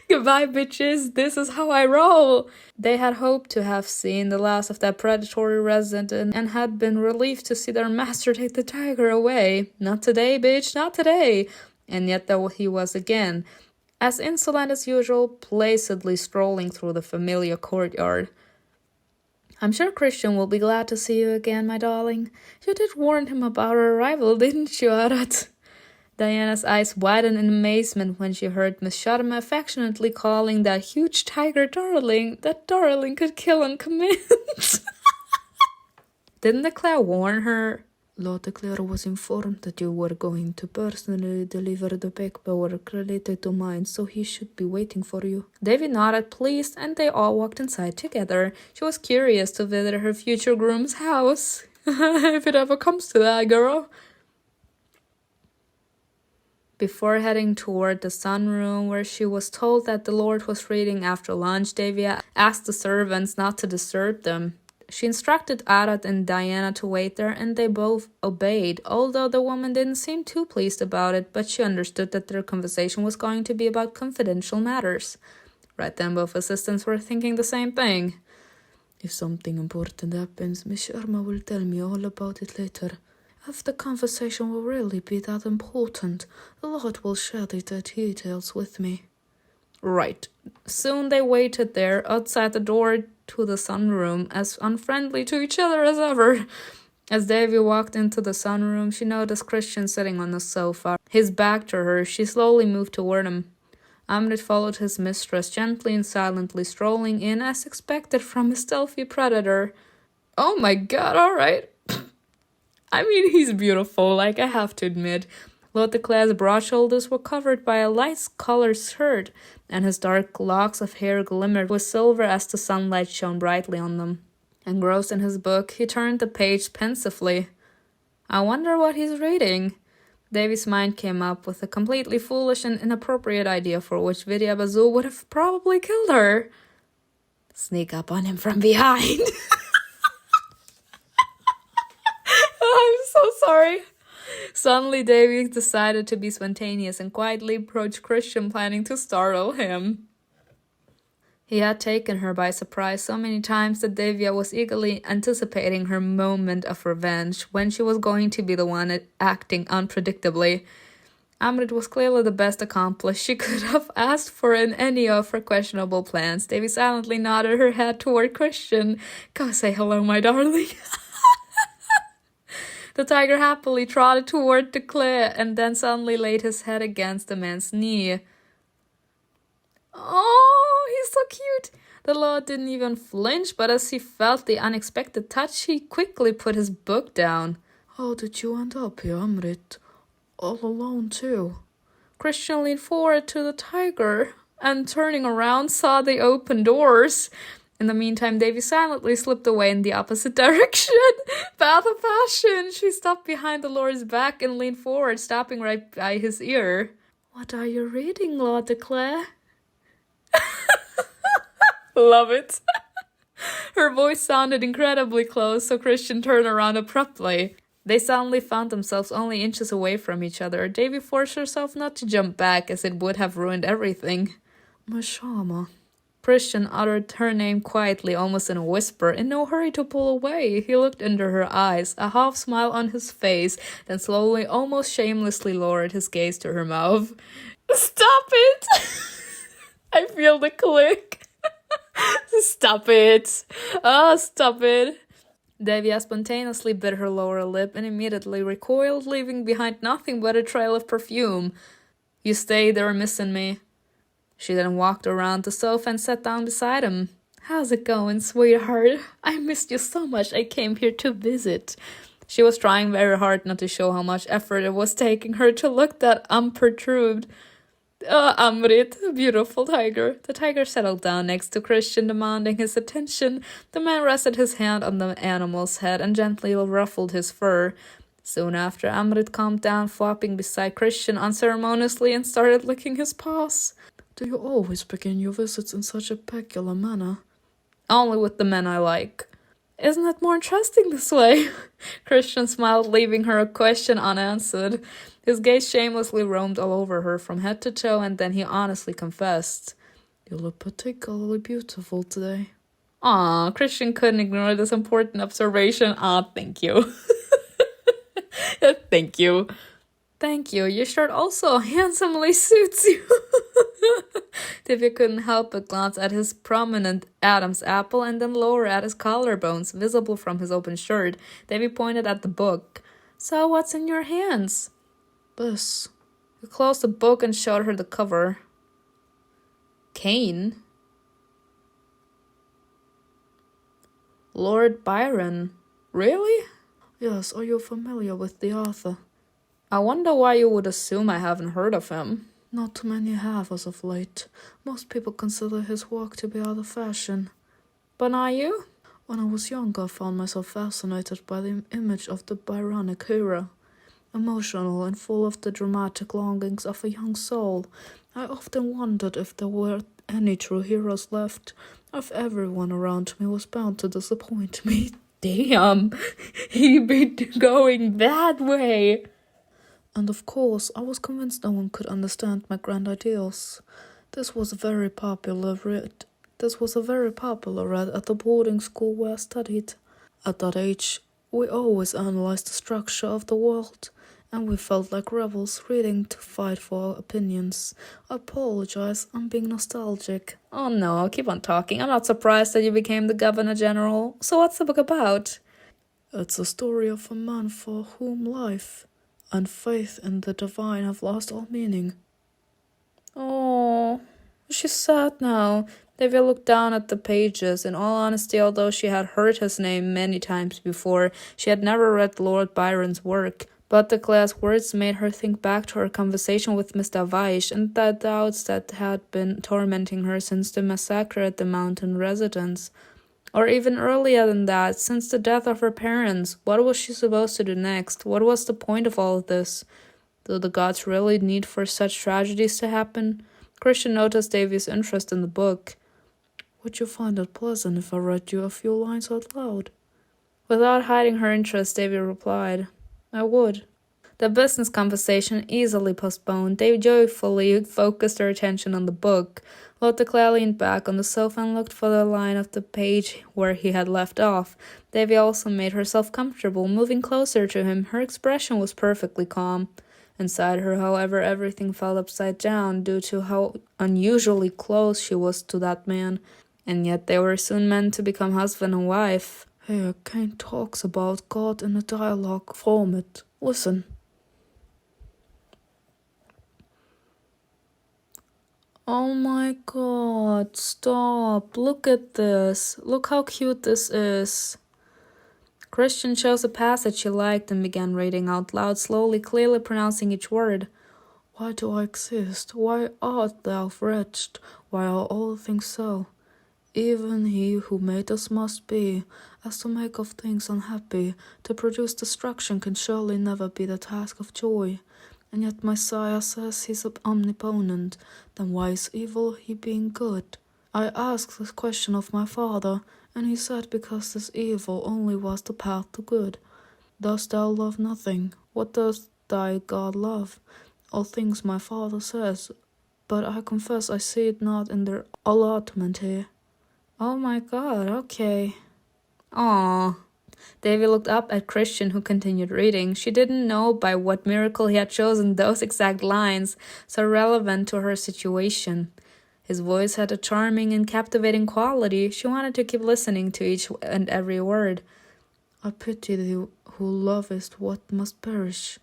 Goodbye, bitches. This is how I roll. They had hoped to have seen the last of that predatory resident and had been relieved to see their master take the tiger away. Not today, bitch, not today. And yet there he was again, as insolent as usual, placidly strolling through the familiar courtyard. I'm sure Christian will be glad to see you again, my darling. You did warn him about our arrival, didn't you, Arad? Diana's eyes widened in amazement when she heard Miss Sharma affectionately calling that huge tiger darling. That darling could kill on command. Didn't the Claire warn her? Lord de Clare was informed that you were going to personally deliver the paperwork related to mine, so he should be waiting for you. Davy nodded, pleased, and they all walked inside together. She was curious to visit her future groom's house. If it ever comes to that, girl. Before heading toward the sunroom, where she was told that the Lord was reading after lunch, Davia asked the servants not to disturb them. She instructed Arad and Diana to wait there, and they both obeyed, although the woman didn't seem too pleased about it, but she understood that their conversation was going to be about confidential matters. Right then, both assistants were thinking the same thing. If something important happens, Miss Sharma will tell me all about it later. If the conversation will really be that important, the Lord will share the details with me. Right. Soon they waited there, outside the door to the sunroom, as unfriendly to each other as ever. As Davy walked into the sunroom, she noticed Christian sitting on the sofa, his back to her. She slowly moved toward him. Amrit followed his mistress, gently and silently strolling in, as expected from a stealthy predator. Oh my god, alright. I mean, he's beautiful, I have to admit. Lord de Clare's broad shoulders were covered by a light-colored shirt, and his dark locks of hair glimmered with silver as the sunlight shone brightly on them. Engrossed in his book, he turned the page pensively. I wonder what he's reading. Davy's mind came up with a completely foolish and inappropriate idea for which Vidya Basu would have probably killed her. Sneak up on him from behind. I'm so sorry. Suddenly, Davy decided to be spontaneous and quietly approached Christian, planning to startle him. He had taken her by surprise so many times that Davia was eagerly anticipating her moment of revenge, when she was going to be the one acting unpredictably. Amrit was clearly the best accomplice she could have asked for in any of her questionable plans. Davy silently nodded her head toward Christian. Go say hello, my darling. The tiger happily trotted toward the Claire and then suddenly laid his head against the man's knee. Oh, he's so cute. The Lord didn't even flinch, but as he felt the unexpected touch, he quickly put his book down. How did you end up here, Amrit? All alone, too? Christian leaned forward to the tiger and, turning around, saw the open doors. In the meantime, Davy silently slipped away in the opposite direction. Path of passion! She stopped behind the Lord's back and leaned forward, stopping right by his ear. What are you reading, Lord de Clare? Love it. Her voice sounded incredibly close, so Christian turned around abruptly. They suddenly found themselves only inches away from each other. Davy forced herself not to jump back, as it would have ruined everything. Miss Sharma, Christian uttered her name quietly, almost in a whisper, in no hurry to pull away. He looked into her eyes, a half smile on his face, then slowly, almost shamelessly lowered his gaze to her mouth. Stop it! I feel the click. Stop it. Oh, stop it. Devya spontaneously bit her lower lip and immediately recoiled, leaving behind nothing but a trail of perfume. You stay there missing me. She then walked around the sofa and sat down beside him. How's it going, sweetheart? I missed you so much I came here to visit. She was trying very hard not to show how much effort it was taking her to look that unperturbed. Amrit, beautiful tiger. The tiger settled down next to Christian, demanding his attention. The man rested his hand on the animal's head and gently ruffled his fur. Soon after, Amrit calmed down, flopping beside Christian unceremoniously and started licking his paws. Do you always begin your visits in such a peculiar manner? Only with the men I like. Isn't it more interesting this way? Christian smiled, leaving her question unanswered. His gaze shamelessly roamed all over her from head to toe, and then he honestly confessed. You look particularly beautiful today. Aw, Christian couldn't ignore this important observation. Thank you. Thank you. Thank you. Your shirt also handsomely suits you. Divya couldn't help but glance at his prominent Adam's apple and then lower at his collarbones, visible from his open shirt. Davy pointed at the book. So what's in your hands? This. He closed the book and showed her the cover. Cain? Lord Byron? Really? Yes, are you familiar with the author? I wonder why you would assume I haven't heard of him. Not too many have as of late. Most people consider his work to be out of fashion. But are you? When I was younger, I found myself fascinated by the image of the Byronic hero. Emotional and full of the dramatic longings of a young soul, I often wondered if there were any true heroes left, or if everyone around me was bound to disappoint me. Damn, he be going that way. And of course, I was convinced no one could understand my grand ideals. This was a very popular read at the boarding school where I studied. At that age, we always analyzed the structure of the world, and we felt like rebels reading to fight for our opinions. I apologize, I'm being nostalgic. Oh no, keep on talking. I'm not surprised that you became the Governor General. So what's the book about? It's a story of a man for whom life and faith in the divine have lost all meaning. Oh, she's sad now. Davia looked down at the pages. In all honesty, although she had heard his name many times before, she had never read Lord Byron's work. But the class words made her think back to her conversation with Mr. Weiss and the doubts that had been tormenting her since the massacre at the mountain residence. Or even earlier than that, since the death of her parents. What was she supposed to do next? What was the point of all of this? Do the gods really need for such tragedies to happen? Christian noticed Davy's interest in the book. Would you find it pleasant if I read you a few lines out loud? Without hiding her interest, Davy replied, I would. The business conversation easily postponed. Davy joyfully focused her attention on the book. Lord Declare leaned back on the sofa and looked for the line of the page where he had left off. Davy also made herself comfortable, moving closer to him. Her expression was perfectly calm. Inside her, however, everything felt upside down due to how unusually close she was to that man. And yet they were soon meant to become husband and wife. Here, Cain talks about God in a dialogue format. Listen. Oh my god, stop. Look at this. Look how cute this is. Christian chose a passage he liked and began reading out loud, slowly, clearly pronouncing each word. Why do I exist? Why art thou wretched? Why are all things so? Even he who made us must be, as to make of things unhappy, to produce destruction can surely never be the task of joy. And yet Messiah says he's omnipotent, then why is evil he being good? I asked this question of my father, and he said because this evil only was the path to good. Dost thou love nothing? What does thy God love? All things my father says, but I confess I see it not in their allotment here. Oh my god, okay. Aww. Davy looked up at Christian, who continued reading. She didn't know by what miracle he had chosen those exact lines, so relevant to her situation. His voice had a charming and captivating quality. She wanted to keep listening to each and every word. I pity thee who lovest what must perish,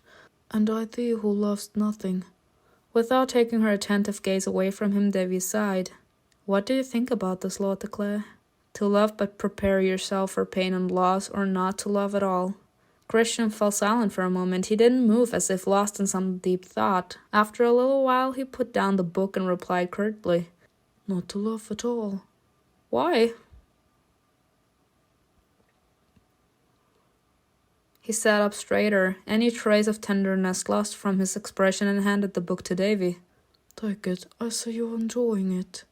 and I thee who lovest nothing. Without taking her attentive gaze away from him, Davy sighed. What do you think about this, Lord de Clare? To love but prepare yourself for pain and loss, or not to love at all? Christian fell silent for a moment. He didn't move, as if lost in some deep thought. After a little while, he put down the book and replied curtly, Not to love at all. Why? He sat up straighter, any trace of tenderness lost from his expression, and handed the book to Davy. Take it. I see you're enjoying it.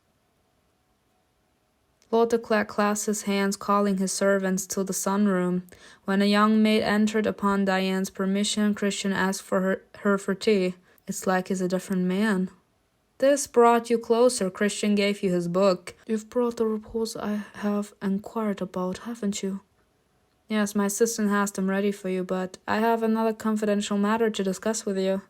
Lord de Clare clasped his hands, calling his servants to the sunroom. When a young maid entered upon Diane's permission, Christian asked for her for tea. It's like he's a different man. This brought you closer. Christian gave you his book. You've brought the reports I have inquired about, haven't you? Yes, my assistant has them ready for you, but I have another confidential matter to discuss with you.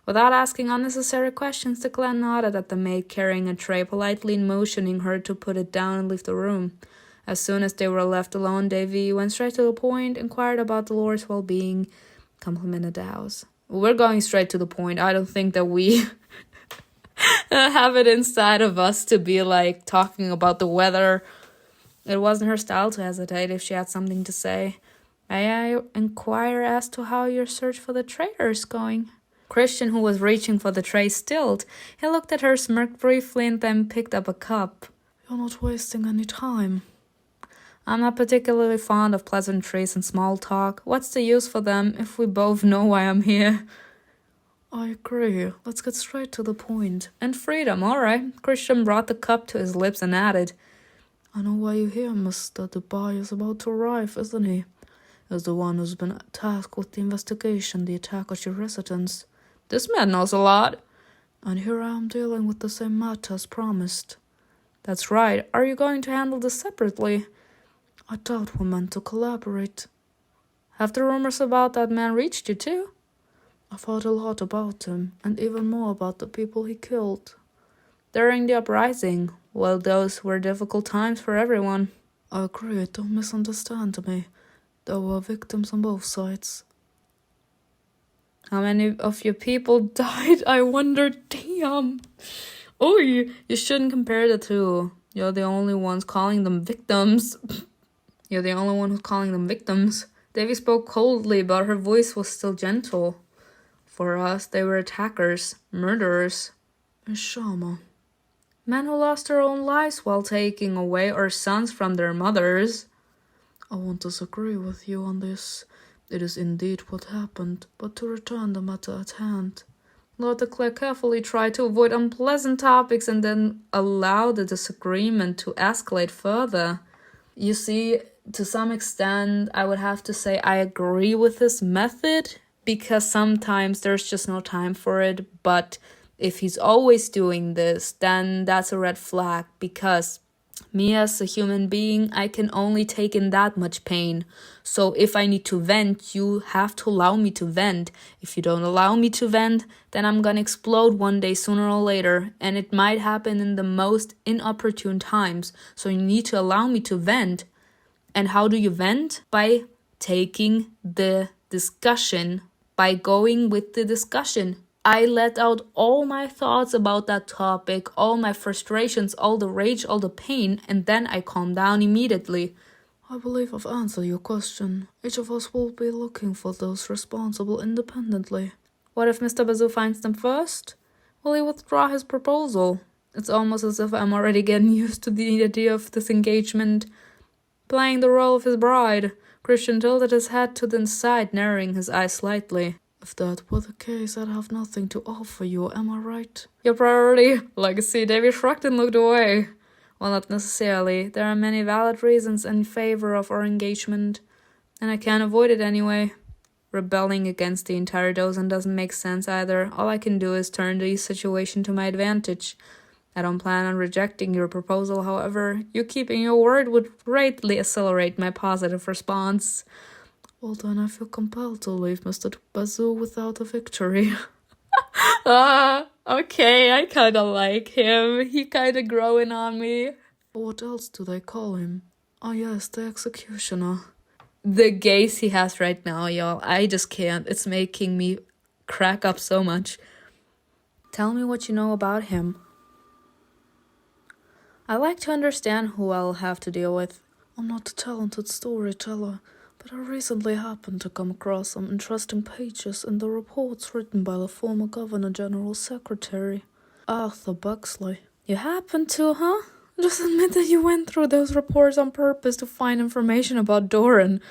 Without asking unnecessary questions, de Clare nodded at the maid carrying a tray, politely motioning her to put it down and leave the room. As soon as they were left alone, Davy went straight to the point, inquired about the Lord's well-being, complimented the house. We're going straight to the point. I don't think that we have it inside of us to be like talking about the weather. It wasn't her style to hesitate if she had something to say. May I inquire as to how your search for the traitor is going? Christian, who was reaching for the tray, stilled. He looked at her, smirked briefly, and then picked up a cup. You're not wasting any time. I'm not particularly fond of pleasantries and small talk. What's the use for them if we both know why I'm here? I agree. Let's get straight to the point. And freedom, all right. Christian brought the cup to his lips and added, I know why you're here, Mr. DOOBAY is about to arrive, isn't he? As the one who's been tasked with the investigation, the attack at your residence. This man knows a lot. And here I am dealing with the same matter as promised. That's right. Are you going to handle this separately? I doubt we're meant to collaborate. Have the rumors about that man reached you too? I've heard a lot about him, and even more about the people he killed. During the uprising, well, those were difficult times for everyone. I agree, don't misunderstand me. There were victims on both sides. How many of your people died? I wonder, damn. Oh, you shouldn't compare the two. You're the only ones calling them victims. You're the only one who's calling them victims. Davy spoke coldly, but her voice was still gentle. For us, they were attackers, murderers. Ishama. Men who lost their own lives while taking away our sons from their mothers. I won't disagree with you on this. It is indeed what happened, but to return the matter at hand. Lord de Clare carefully tried to avoid unpleasant topics and then allow the disagreement to escalate further. You see, to some extent, I would have to say I agree with this method, because sometimes there's just no time for it, but if he's always doing this, then that's a red flag, because me as a human being, I can only take in that much pain. So if I need to vent, you have to allow me to vent. If you don't allow me to vent, then I'm gonna explode one day sooner or later, and it might happen in the most inopportune times. So you need to allow me to vent. And how do you vent? By taking the discussion, by going with the discussion. I let out all my thoughts about that topic, all my frustrations, all the rage, all the pain, and then I calm down immediately. I believe I've answered your question. Each of us will be looking for those responsible independently. What if Mr. Bazoo finds them first? Will he withdraw his proposal? It's almost as if I'm already getting used to the idea of this engagement. Playing the role of his bride, Christian tilted his head to the side, narrowing his eyes slightly. If that were the case, I'd have nothing to offer you, am I right? Your priority? Legacy. Davy shrugged and looked away. Well, not necessarily. There are many valid reasons in favor of our engagement, and I can't avoid it anyway. Rebelling against the entire dozen doesn't make sense either. All I can do is turn the situation to my advantage. I don't plan on rejecting your proposal, however. You keeping your word would greatly accelerate my positive response. Well, then I feel compelled to leave Mr. Bazoo without a victory. Okay, I kinda like him. He kinda growing on me. What else do they call him? Oh yes, the executioner. The gaze he has right now, y'all, I just can't. It's making me crack up so much. Tell me what you know about him. I like to understand who I'll have to deal with. I'm not a talented storyteller, but I recently happened to come across some interesting pages in the reports written by the former Governor General's secretary, Arthur Buxley. You happened to, huh? Just admit that you went through those reports on purpose to find information about Doran.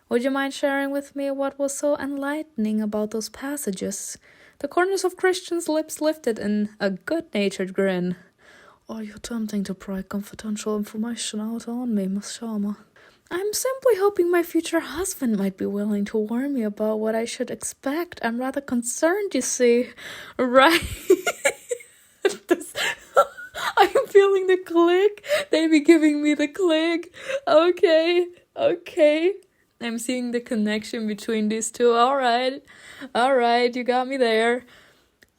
Would you mind sharing with me what was so enlightening about those passages? The corners of Christian's lips lifted in a good-natured grin. Are you attempting to pry confidential information out on me, Miss Sharma? I'm simply hoping my future husband might be willing to warn me about what I should expect. I'm rather concerned, you see. Right? I'm feeling the click. They be giving me the click. Okay. I'm seeing the connection between these two. Alright, you got me there.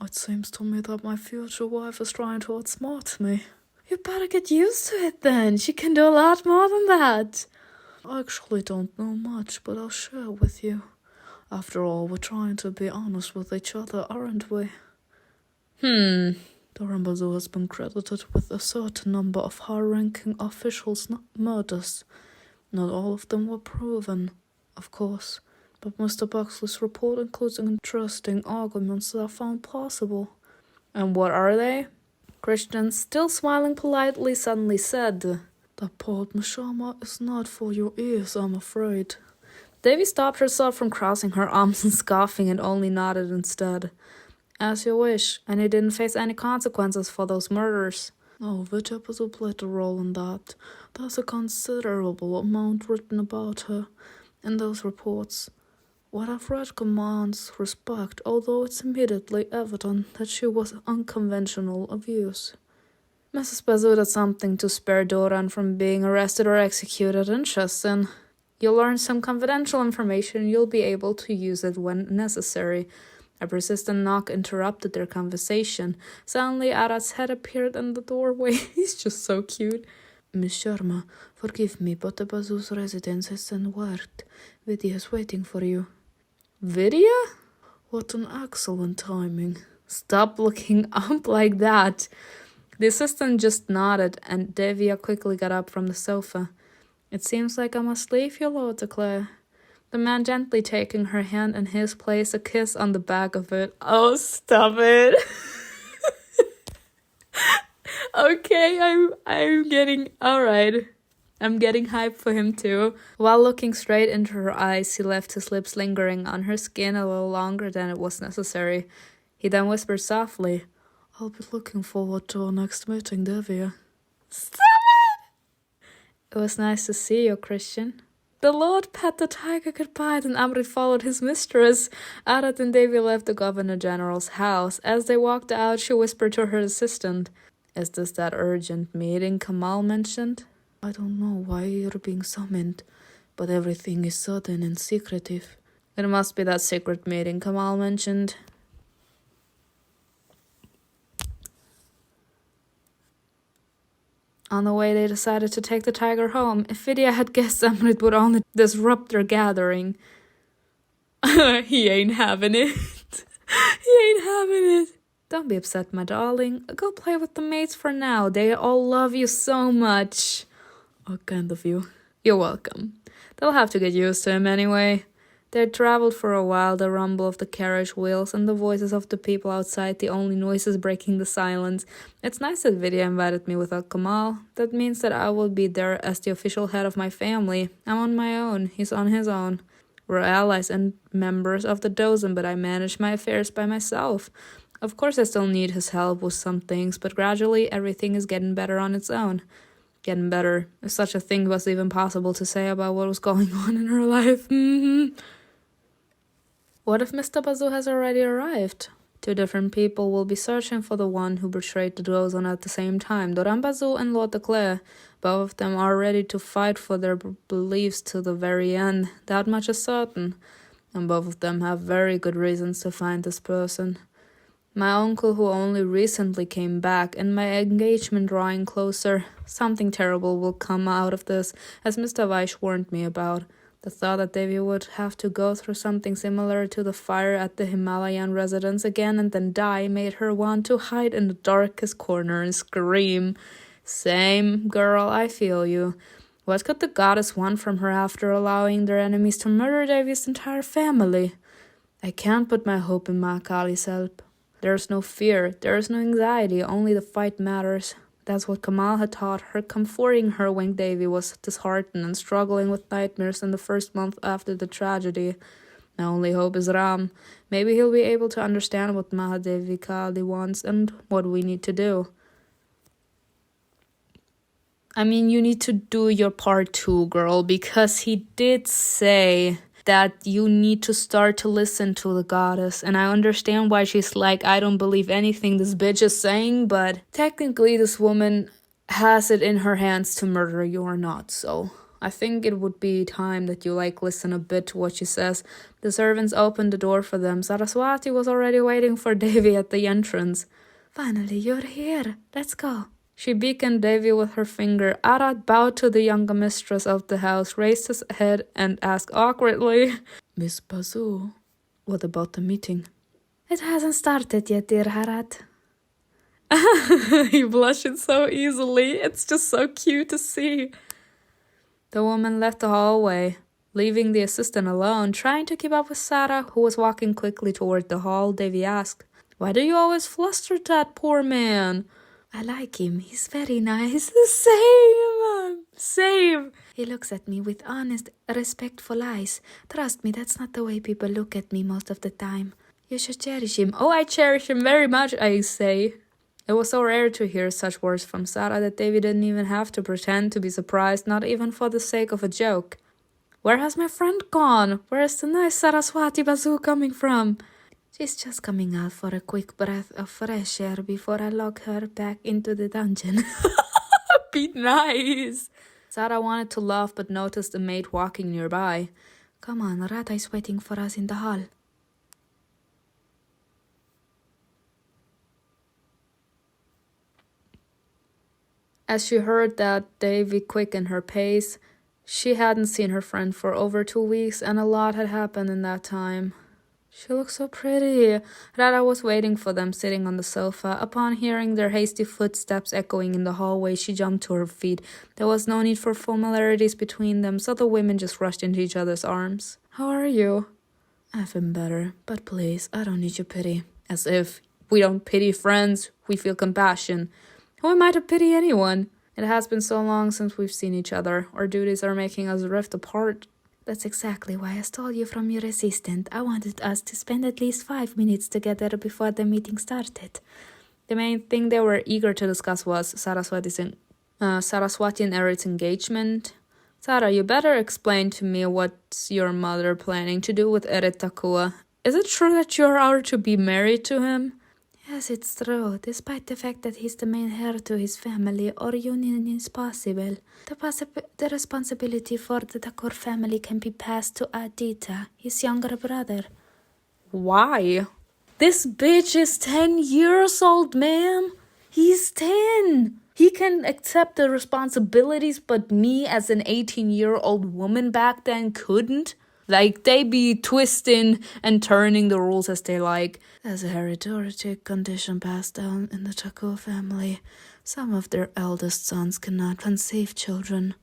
It seems to me that my future wife is trying to outsmart me. You better get used to it then. She can do a lot more than that. I actually don't know much, but I'll share with you. After all, we're trying to be honest with each other, aren't we? Doran Bazoo has been credited with a certain number of high-ranking officials' murders. Not all of them were proven, of course, but Mr. Buxley's report includes interesting arguments that I found plausible. And what are they? Christian, still smiling politely, suddenly said, That part, Miss Sharma, is not for your ears, I'm afraid. Davy stopped herself from crossing her arms and scoffing and only nodded instead. As you wish, and he didn't face any consequences for those murders. Oh, Vidya Bazoo played a role in that. There's a considerable amount written about her in those reports. What I've read commands respect, although it's immediately evident that she was unconventional of views. Mrs. Bazoo did something to spare Doran from being arrested or executed. Interesting. You'll learn some confidential information. You'll be able to use it when necessary. A persistent knock interrupted their conversation. Suddenly, Arat's head appeared in the doorway. He's just so cute. Miss Sharma, forgive me, but the Bazoo's residence is in word. Vidya is waiting for you. Vidya? What an excellent timing. Stop looking up like that. The assistant just nodded, and Devya quickly got up from the sofa. It seems like I must leave you, Lord Declare. The man gently taking her hand in his placed a kiss on the back of it. Oh, stop it. Okay, I'm getting... Alright. I'm getting hyped for him too. While looking straight into her eyes, he left his lips lingering on her skin a little longer than it was necessary. He then whispered softly, I'll be looking forward to our next meeting, Devya. Stop it! It was nice to see you, Christian. The Lord pat the tiger goodbye, and Amrit followed his mistress. Arat and Devi left the Governor General's house. As they walked out, she whispered to her assistant, Is this that urgent meeting Kamal mentioned? I don't know why you're being summoned, but everything is sudden and secretive. It must be that secret meeting Kamal mentioned. On the way, they decided to take the tiger home. If Vidya had guessed Amrit would only disrupt their gathering. He ain't having it. He ain't having it. Don't be upset, my darling. Go play with the mates for now. They all love you so much. What kind of you? You're welcome. They'll have to get used to him anyway. They had traveled for a while, the rumble of the carriage wheels and the voices of the people outside, the only noises breaking the silence. It's nice that Vidya invited me without Kamal. That means that I will be there as the official head of my family. I'm on my own. He's on his own. We're allies and members of the dozen, but I manage my affairs by myself. Of course, I still need his help with some things, but gradually everything is getting better on its own. Getting better, if such a thing was even possible to say about what was going on in her life. What if Mr. Bazoo has already arrived? 2 different people will be searching for the one who betrayed the Dozon at the same time. Doran Bazoo and Lord de Clare. Both of them are ready to fight for their beliefs to the very end. That much is certain. And both of them have very good reasons to find this person. My uncle, who only recently came back, and my engagement drawing closer. Something terrible will come out of this, as Mr. Weiss warned me about. The thought that Devi would have to go through something similar to the fire at the Himalayan residence again and then die made her want to hide in the darkest corner and scream. Same, girl, I feel you. What could the goddess want from her after allowing their enemies to murder Devi's entire family? I can't put my hope in Ma Kali's help. There's no fear, there's no anxiety, only the fight matters. That's what Kamal had taught her, comforting her when Devi was disheartened and struggling with nightmares in the first month after the tragedy. My only hope is Ram. Maybe he'll be able to understand what Mahadevi Kali wants and what we need to do. I mean, you need to do your part too, girl, because he did say that you need to start to listen to the goddess. And I understand why she's like, I don't believe anything this bitch is saying, but technically this woman has it in her hands to murder you or not. So I think it would be time that you listen a bit to what she says. The servants opened the door for them. Saraswati was already waiting for Devi at the entrance. Finally, you're here. Let's go. She beckoned Devi with her finger. Arad bowed to the younger mistress of the house, raised his head, and asked awkwardly, Miss Bazoo, what about the meeting? It hasn't started yet, dear Arad. He blushed so easily. It's just so cute to see. The woman left the hallway, leaving the assistant alone, trying to keep up with Sarah, who was walking quickly toward the hall. Devi asked, Why do you always fluster that poor man? I like him. He's very nice. Same. He looks at me with honest, respectful eyes. Trust me, that's not the way people look at me most of the time. You should cherish him. Oh, I cherish him very much, I say. It was so rare to hear such words from Sarah that Devi didn't even have to pretend to be surprised, not even for the sake of a joke. Where has my friend gone? Where is the nice Saraswati Bazoo coming from? She's just coming out for a quick breath of fresh air before I lock her back into the dungeon. Be nice. Sarah wanted to laugh but noticed a maid walking nearby. Come on, Radha is waiting for us in the hall. As she heard that, Devi quickened her pace. She hadn't seen her friend for over 2 weeks, and a lot had happened in that time. She looked so pretty. Radha was waiting for them, sitting on the sofa. Upon hearing their hasty footsteps echoing in the hallway, she jumped to her feet. There was no need for formalities between them, so the women just rushed into each other's arms. How are you? I've been better, but please, I don't need your pity. As if we don't pity friends, we feel compassion. Who am I to pity anyone? It has been so long since we've seen each other. Our duties are making us drift apart. That's exactly why I stole you from your assistant. I wanted us to spend at least 5 minutes together before the meeting started. The main thing they were eager to discuss was Saraswati and Erit's engagement. Sarah, you better explain to me what's your mother planning to do with Erit Takua. Is it true that you are to be married to him? Yes, it's true. Despite the fact that he's the main heir to his family, our union is possible. The responsibility for the Thakur family can be passed to Aditya, his younger brother. Why? This bitch is 10 years old, ma'am. He's 10. He can accept the responsibilities, but me as an 18-year-old woman back then couldn't. They be twisting and turning the rules as they like. There's a hereditary condition passed down in the Thakur family. Some of their eldest sons cannot conceive children.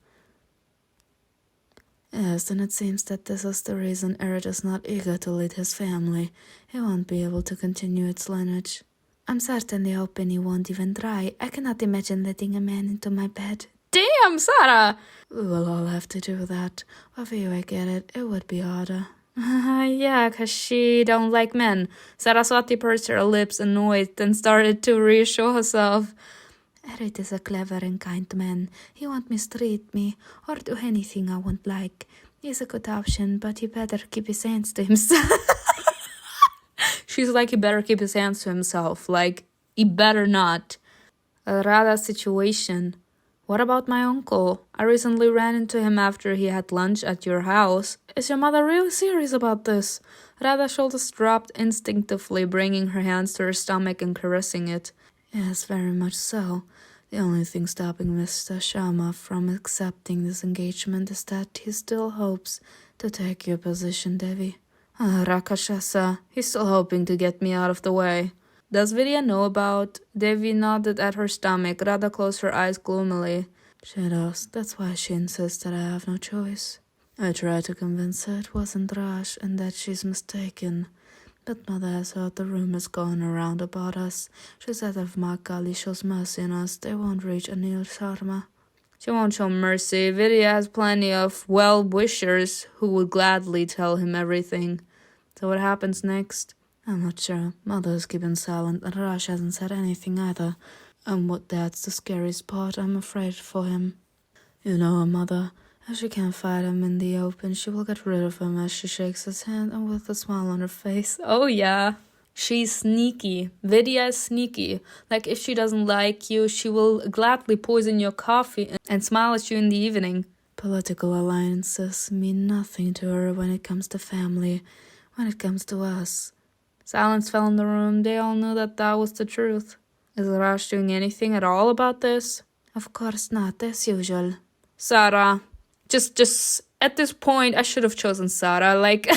Yes, and it seems that this is the reason Erit is not eager to lead his family. He won't be able to continue its lineage. I'm certainly hoping he won't even try. I cannot imagine letting a man into my bed. Damn, Sarah! We will all have to do that. Whether you I get it, it would be harder. Yeah, 'cause she don't like men. Saraswati pursed her lips, annoyed, then started to reassure herself. Erit is a clever and kind man. He won't mistreat me or do anything I won't like. He's a good option, but he better keep his hands to himself. She's like, he better keep his hands to himself. Like, he better not. Radha's situation. What about my uncle? I recently ran into him after he had lunch at your house. Is your mother really serious about this? Radha's shoulders dropped instinctively, bringing her hands to her stomach and caressing it. Yes, very much so. The only thing stopping Mr. Sharma from accepting this engagement is that he still hopes to take your position, Devi. Rakashasa, he's still hoping to get me out of the way. Does Vidya know about? Devi nodded at her stomach. Radha closed her eyes gloomily. She does. That's why she insists that I have no choice. I tried to convince her it wasn't Raj and that she's mistaken. But Mother has heard the rumors going around about us. She said if Ma Kali shows mercy on us, they won't reach Anil Sharma. She won't show mercy. Vidya has plenty of well-wishers who would gladly tell him everything. So what happens next? I'm not sure. Mother is keeping silent and Raj hasn't said anything either. And that's the scariest part, I'm afraid for him. You know her mother. If she can't fight him in the open, she will get rid of him as she shakes his hand and with a smile on her face. Oh yeah. She's sneaky. Vidya is sneaky. Like, if she doesn't like you, she will gladly poison your coffee and smile at you in the evening. Political alliances mean nothing to her when it comes to family, when it comes to us. Silence fell in the room. They all knew that was the truth. Is Raj doing anything at all about this? Of course not, as usual. Sara. Just at this point, I should have chosen Sara. Like,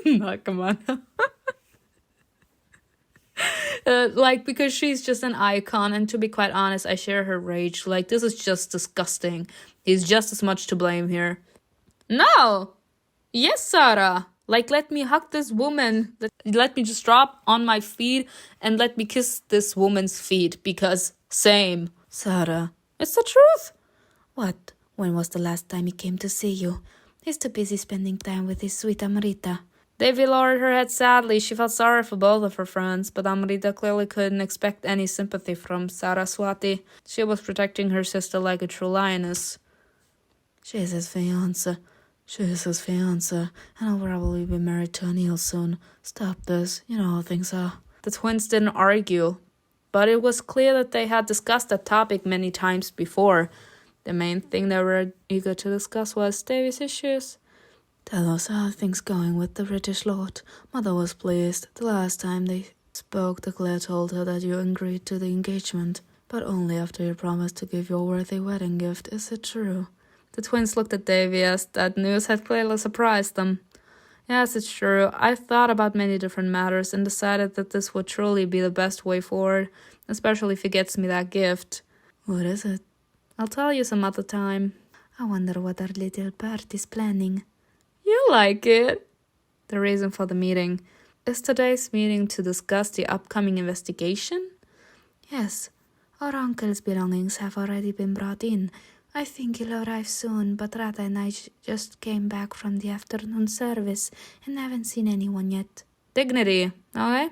no, come on. Because she's just an icon, and to be quite honest, I share her rage. Like, this is just disgusting. He's just as much to blame here. No! Yes, Sara! Like, let me hug this woman. Let me just drop on my feet and let me kiss this woman's feet, because same. Sara. It's the truth. What? When was the last time he came to see you? He's too busy spending time with his sweet Amrita. Devi lowered her head sadly. She felt sorry for both of her friends, but Amrita clearly couldn't expect any sympathy from Saraswati. She was protecting her sister like a true lioness. She is his fiancée, and I'll probably be married to Anil soon. Stop this, you know how things are. The twins didn't argue, but it was clear that they had discussed that topic many times before. The main thing they were eager to discuss was Devi's issues. Tell us how things going with the British Lord. Mother was pleased. The last time they spoke, the Claire told her that you agreed to the engagement, but only after you promised to give your worthy wedding gift. Is it true? The twins looked at Devi as that news had clearly surprised them. Yes, it's true. I thought about many different matters and decided that this would truly be the best way forward, especially if he gets me that gift. What is it? I'll tell you some other time. I wonder what our little party's planning. You like it. The reason for the meeting. Is today's meeting to discuss the upcoming investigation? Yes. Our uncle's belongings have already been brought in. I think he'll arrive soon, but Radha and I just came back from the afternoon service and haven't seen anyone yet. Dignity, okay?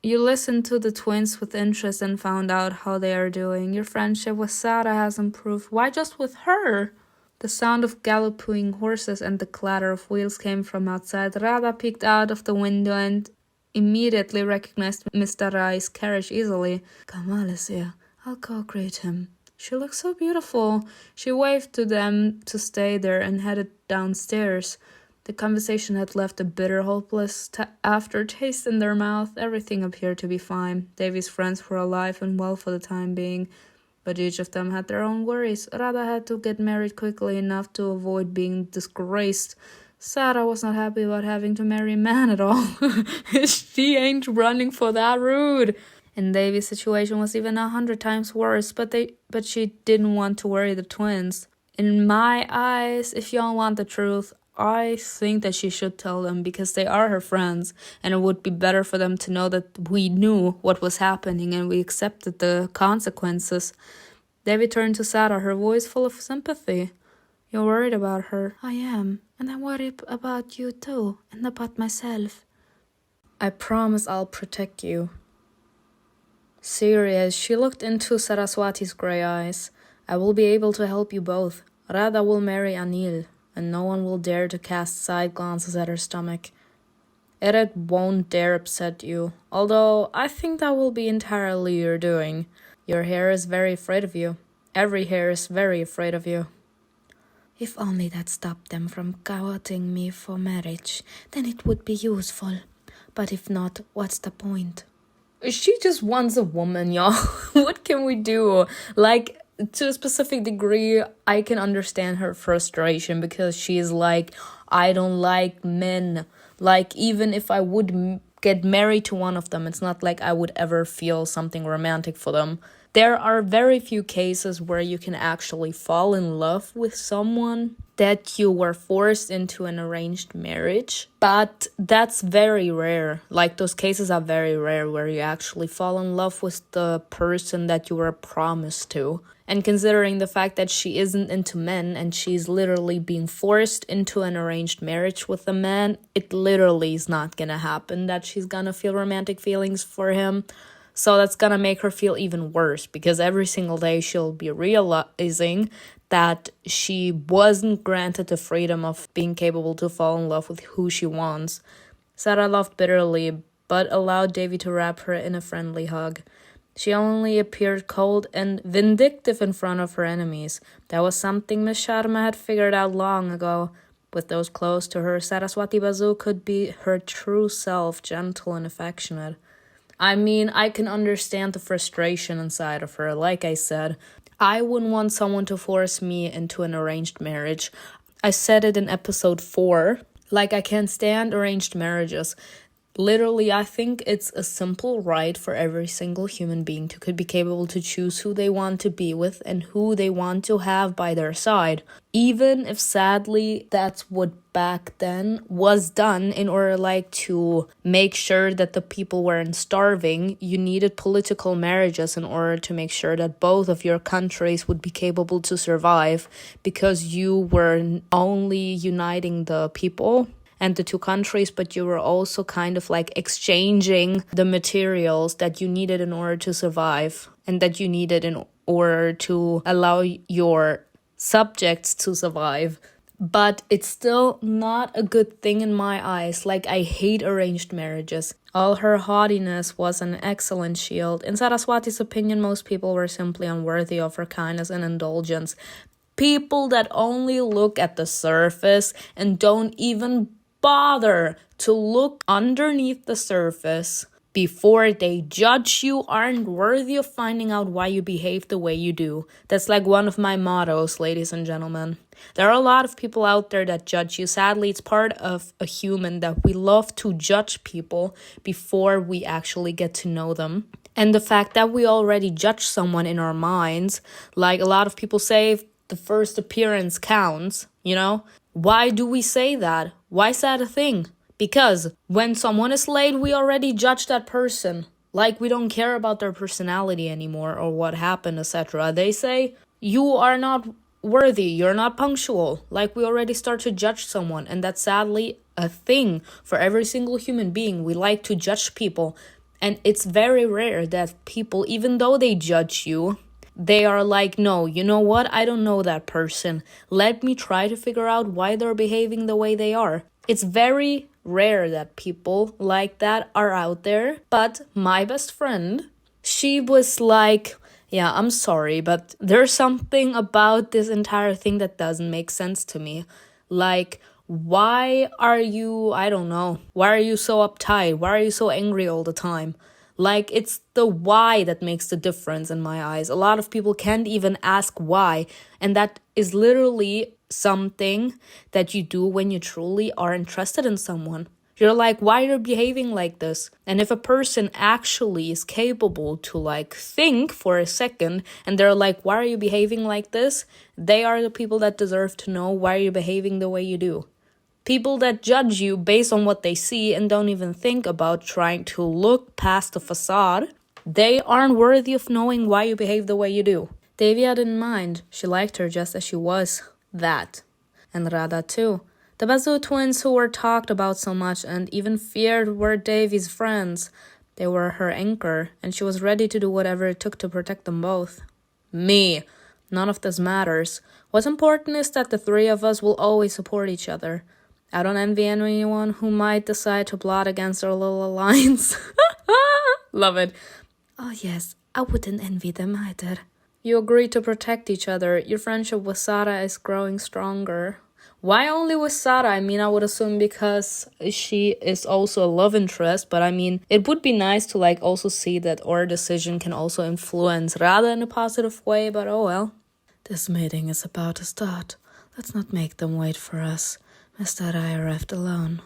You listened to the twins with interest and found out how they are doing. Your friendship with Sara has improved. Why just with her? The sound of galloping horses and the clatter of wheels came from outside. Radha peeked out of the window and immediately recognized Mr. Rai's carriage easily. Kamal is here. I'll go greet him. She looks so beautiful. She waved to them to stay there and headed downstairs. The conversation had left a bitter, hopeless aftertaste in their mouth. Everything appeared to be fine. Devi's friends were alive and well for the time being, but each of them had their own worries. Radha had to get married quickly enough to avoid being disgraced. Sara was not happy about having to marry a man at all. She ain't running for that route. And Devi's situation was even 100 times worse, but she didn't want to worry the twins. In my eyes, if y'all want the truth, I think that she should tell them because they are her friends, and it would be better for them to know that we knew what was happening and we accepted the consequences. Devi turned to Sara, her voice full of sympathy. You're worried about her. I am, and I'm worried about you too, and about myself. I promise I'll protect you. Serious, she looked into Saraswati's grey eyes. I will be able to help you both. Radha will marry Anil, and no one will dare to cast side glances at her stomach. It won't dare upset you, although I think that will be entirely your doing. Your hair is very afraid of you. Every hair is very afraid of you. If only that stopped them from courting me for marriage, then it would be useful. But if not, what's the point? She just wants a woman, y'all. What can we do? Like, to a specific degree, I can understand her frustration because she's like, I don't like men. Like, even if I would get married to one of them, it's not like I would ever feel something romantic for them. There are very few cases where you can actually fall in love with someone that you were forced into an arranged marriage. But that's very rare. Like, those cases are very rare where you actually fall in love with the person that you were promised to. And considering the fact that she isn't into men and she's literally being forced into an arranged marriage with a man, it literally is not gonna happen that she's gonna feel romantic feelings for him. So that's gonna make her feel even worse because every single day she'll be realizing that she wasn't granted the freedom of being capable to fall in love with who she wants. Sarah laughed bitterly, but allowed Davy to wrap her in a friendly hug. She only appeared cold and vindictive in front of her enemies. That was something Miss Sharma had figured out long ago. With those close to her, Saraswati Basu could be her true self, gentle and affectionate. I mean, I can understand the frustration inside of her. Like I said, I wouldn't want someone to force me into an arranged marriage. I said it in episode 4. Like, I can't stand arranged marriages. Literally, I think it's a simple right for every single human being to be capable to choose who they want to be with and who they want to have by their side. Even if sadly that's what back then was done in order to make sure that the people weren't starving, you needed political marriages in order to make sure that both of your countries would be capable to survive because you were only uniting the people and the two countries, but you were also kind of exchanging the materials that you needed in order to survive and that you needed in order to allow your subjects to survive. But it's still not a good thing in my eyes. I hate arranged marriages. All her haughtiness was an excellent shield. In Saraswati's opinion, most people were simply unworthy of her kindness and indulgence. People that only look at the surface and don't even bother to look underneath the surface before they judge you aren't worthy of finding out why you behave the way you do. That's one of my mottos, ladies and gentlemen. There are a lot of people out there that judge you. Sadly, it's part of a human that we love to judge people before we actually get to know them. And the fact that we already judge someone in our minds, a lot of people say the first appearance counts, Why do we say that? Why is that a thing? Because when someone is late, we already judge that person. We don't care about their personality anymore or what happened, etc. They say, you are not worthy, you're not punctual. We already start to judge someone. And that's sadly a thing for every single human being. We like to judge people. And it's very rare that people, even though they judge you, they are no, you know what? I don't know that person. Let me try to figure out why they're behaving the way they are. It's very rare that people like that are out there. But my best friend, she was yeah, I'm sorry, but there's something about this entire thing that doesn't make sense to me. Why are you, I don't know, why are you so uptight? Why are you so angry all the time? It's the why that makes the difference in my eyes. A lot of people can't even ask why. And that is literally something that you do when you truly are interested in someone. You're why are you behaving like this? And if a person actually is capable to think for a second and they're why are you behaving like this? They are the people that deserve to know why you're behaving the way you do. People that judge you based on what they see and don't even think about trying to look past the facade, they aren't worthy of knowing why you behave the way you do. Devya didn't mind. She liked her just as she was. That. And Radha too. The Basu twins who were talked about so much and even feared were Devi's friends. They were her anchor, and she was ready to do whatever it took to protect them both. Me. None of this matters. What's important is that the three of us will always support each other. I don't envy anyone who might decide to plot against our little alliance. Love it. Oh yes, I wouldn't envy them either. You agreed to protect each other. Your friendship with Sara is growing stronger. Why only with Sara? I mean, I would assume because she is also a love interest, but I mean, it would be nice to like also see that our decision can also influence rather in a positive way, but oh well. This meeting is about to start. Let's not make them wait for us. Mr. I arrived alone.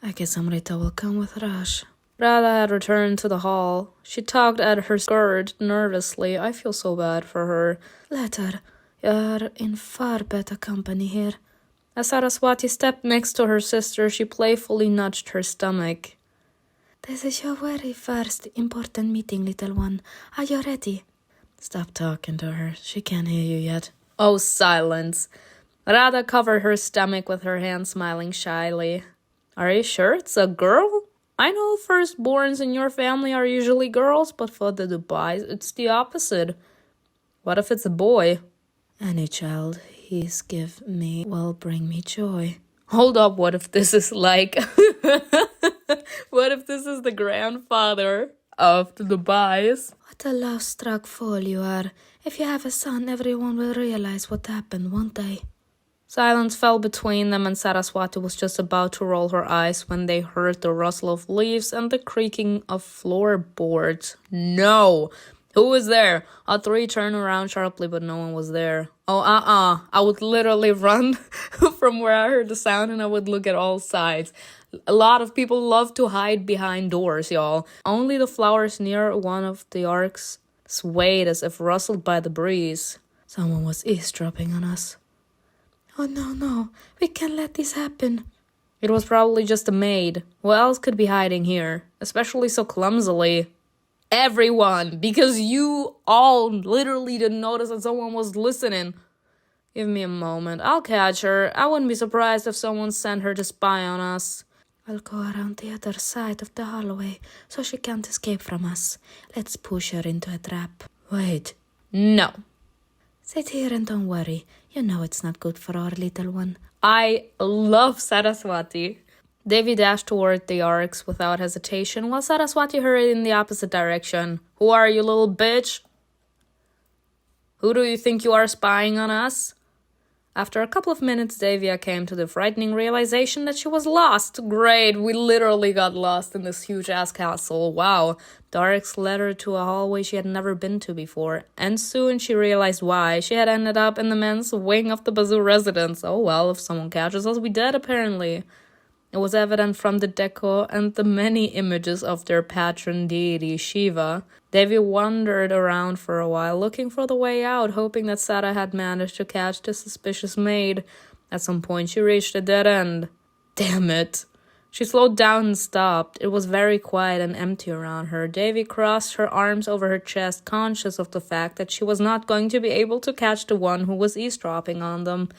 I guess Amrita will come with Raj. Radha had returned to the hall. She tugged at her skirt nervously. I feel so bad for her. Let her. You're in far better company here. As Saraswati stepped next to her sister, she playfully nudged her stomach. This is your very first important meeting, little one. Are you ready? Stop talking to her. She can't hear you yet. Oh, silence. Radha covered her stomach with her hand, smiling shyly. Are you sure it's a girl? I know firstborns in your family are usually girls, but for the DOOBAYs, it's the opposite. What if it's a boy? Any child he's give me will bring me joy. Hold up, what if this is like... what if this is the grandfather of the DOOBAYs? What a love-struck fool you are. If you have a son, everyone will realize what happened, won't they? Silence fell between them, and Saraswati was just about to roll her eyes when they heard the rustle of leaves and the creaking of floorboards. No! Who was there? All three turned around sharply, but no one was there. Oh, I would literally run from where I heard the sound, and I would look at all sides. A lot of people love to hide behind doors, y'all. Only the flowers near one of the arcs swayed as if rustled by the breeze. Someone was eavesdropping on us. Oh, no, we can't let this happen. It was probably just a maid. Who else could be hiding here? Especially so clumsily. Everyone, because you all literally didn't notice that someone was listening. Give me a moment. I'll catch her. I wouldn't be surprised if someone sent her to spy on us. I'll go around the other side of the hallway so she can't escape from us. Let's push her into a trap. Wait. No. Sit here and don't worry. You know it's not good for our little one. I love Saraswati. Devi dashed toward the arcs without hesitation, while Saraswati hurried in the opposite direction. Who are you, little bitch? Who do you think you are spying on us? After a couple of minutes, Devya came to the frightening realization that she was lost. Great, we literally got lost in this huge-ass castle. Wow. The arcs led her to a hallway she had never been to before. And soon she realized why. She had ended up in the men's wing of the Bazoo residence. Oh well, if someone catches us, we dead apparently. It was evident from the decor and the many images of their patron deity, Shiva. Devi wandered around for a while, looking for the way out, hoping that Sara had managed to catch the suspicious maid. At some point, she reached a dead end. Damn it. She slowed down and stopped. It was very quiet and empty around her. Devi crossed her arms over her chest, conscious of the fact that she was not going to be able to catch the one who was eavesdropping on them.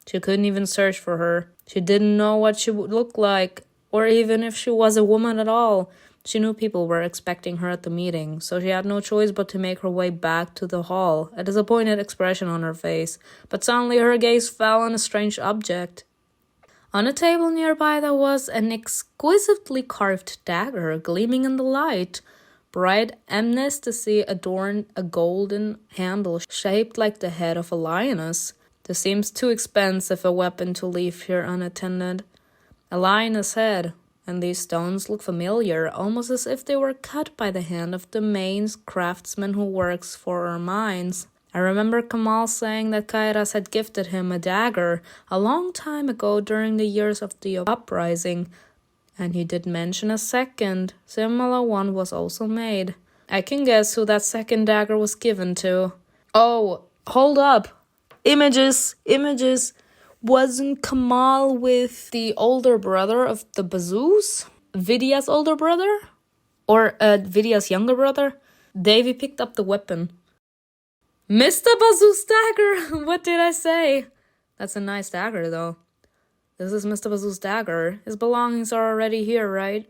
She couldn't even search for her. She didn't know what she would look like, or even if she was a woman at all. She knew people were expecting her at the meeting, so she had no choice but to make her way back to the hall, a disappointed expression on her face. But suddenly her gaze fell on a strange object. On a table nearby there was an exquisitely carved dagger gleaming in the light. Bright amethyst adorned a golden handle shaped like the head of a lioness. This seems too expensive a weapon to leave here unattended. A lioness head, and these stones look familiar, almost as if they were cut by the hand of the main craftsman who works for our mines. I remember Kamal saying that Kairas had gifted him a dagger a long time ago during the years of the uprising, and he did mention a second, similar one was also made. I can guess who that second dagger was given to. Oh, hold up. Images. Wasn't Kamal with the older brother of the Bazoos? Vidya's older brother? Or Vidya's younger brother? Devi picked up the weapon. Mr. Bazoo's dagger! What did I say? That's a nice dagger, though. This is Mr. Bazoo's dagger. His belongings are already here, right?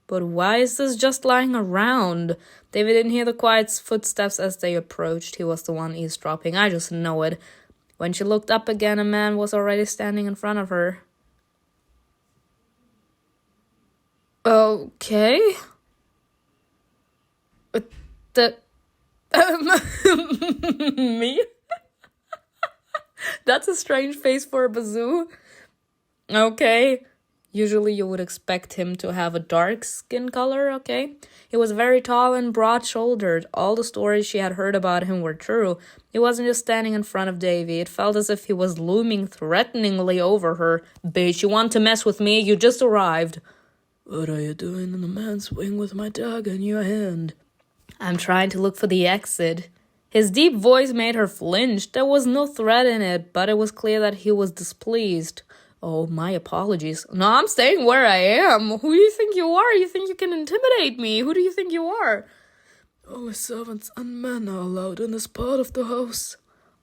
But why is this just lying around? David didn't hear the quiet footsteps as they approached. He was the one eavesdropping. I just know it. When she looked up again, a man was already standing in front of her. Okay. Me? That's a strange face for a bazoo. Okay. Usually you would expect him to have a dark skin color, okay? He was very tall and broad-shouldered. All the stories she had heard about him were true. He wasn't just standing in front of Davy. It felt as if he was looming threateningly over her. Bitch, you want to mess with me? You just arrived. What are you doing in the man's wing with my dagger in your hand? I'm trying to look for the exit. His deep voice made her flinch. There was no threat in it, but it was clear that he was displeased. Oh, my apologies. No, I'm staying where I am. Who do you think you are? You think you can intimidate me? Who do you think you are? Only servants and men are allowed in this part of the house.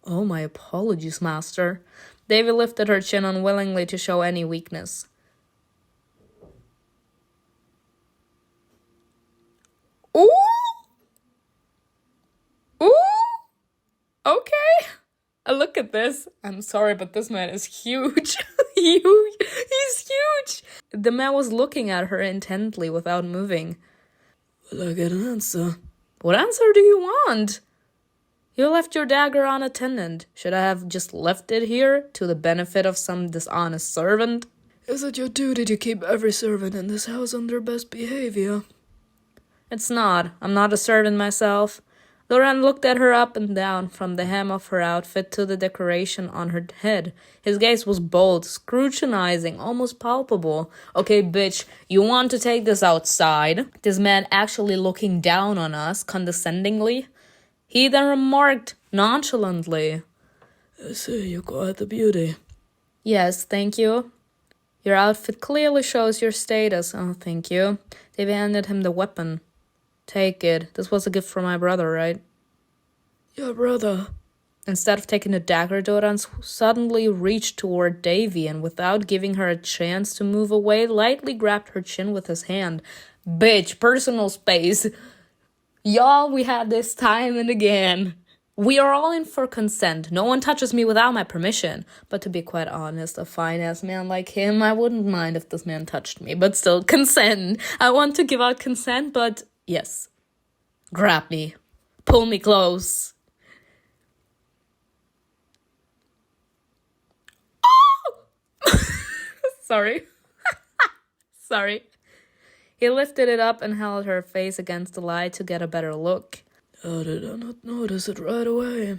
Oh, my apologies, master. Davy lifted her chin unwillingly to show any weakness. Ooh! Ooh! Okay. Look at this. I'm sorry, but this man is huge. Huge. He's huge. The man was looking at her intently without moving. Will I get an answer? What answer do you want? You left your dagger unattended. Should I have just left it here to the benefit of some dishonest servant? Is it your duty to keep every servant in this house on their best behavior? It's not. I'm not a servant myself. Loran looked at her up and down, from the hem of her outfit to the decoration on her head. His gaze was bold, scrutinizing, almost palpable. Okay, bitch, you want to take this outside? This man actually looking down on us, condescendingly. He then remarked, nonchalantly, I see you're quite the beauty. Yes, thank you. Your outfit clearly shows your status. Oh, thank you. Davy handed him the weapon. Take it. This was a gift from my brother, right? Your brother. Instead of taking the dagger, Doran suddenly reached toward Davy and, without giving her a chance to move away, lightly grabbed her chin with his hand. Bitch, personal space. Y'all, we had this time and again. We are all in for consent. No one touches me without my permission. But to be quite honest, a fine-ass man like him, I wouldn't mind if this man touched me. But still, consent. I want to give out consent, but yes. Grab me. Pull me close. Oh! Sorry. Sorry. He lifted it up and held her face against the light to get a better look. How did I not notice it right away?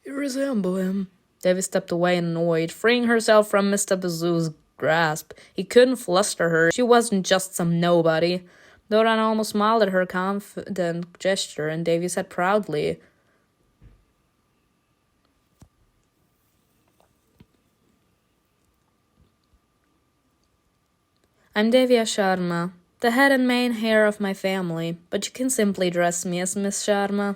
You resemble him. Davy stepped away annoyed, freeing herself from Mr. Bazoo's grasp. He couldn't fluster her. She wasn't just some nobody. Doran almost smiled at her confident gesture, and Davy said proudly, I'm Devya Sharma, the head and main hair of my family, but you can simply address me as Miss Sharma.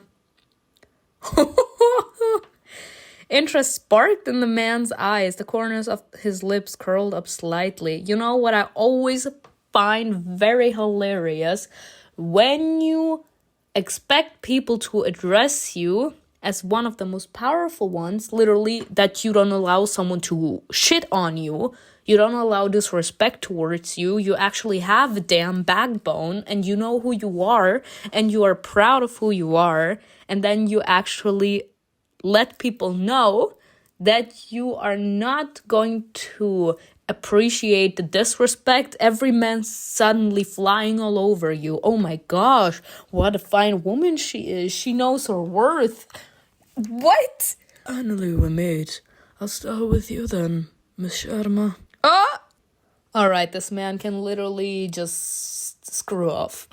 Interest sparked in the man's eyes. The corners of his lips curled up slightly. You know what I always find very hilarious? When you expect people to address you as one of the most powerful ones, literally, that you don't allow someone to shit on you. You don't allow disrespect towards you. You actually have a damn backbone and you know who you are and you are proud of who you are. And then you actually let people know that you are not going to appreciate the disrespect. Every man suddenly flying all over you. Oh my gosh, what a fine woman she is. She knows her worth. What? Finally we meet. I'll start with you then, Miss Sharma. Oh! Alright, this man can literally just screw off.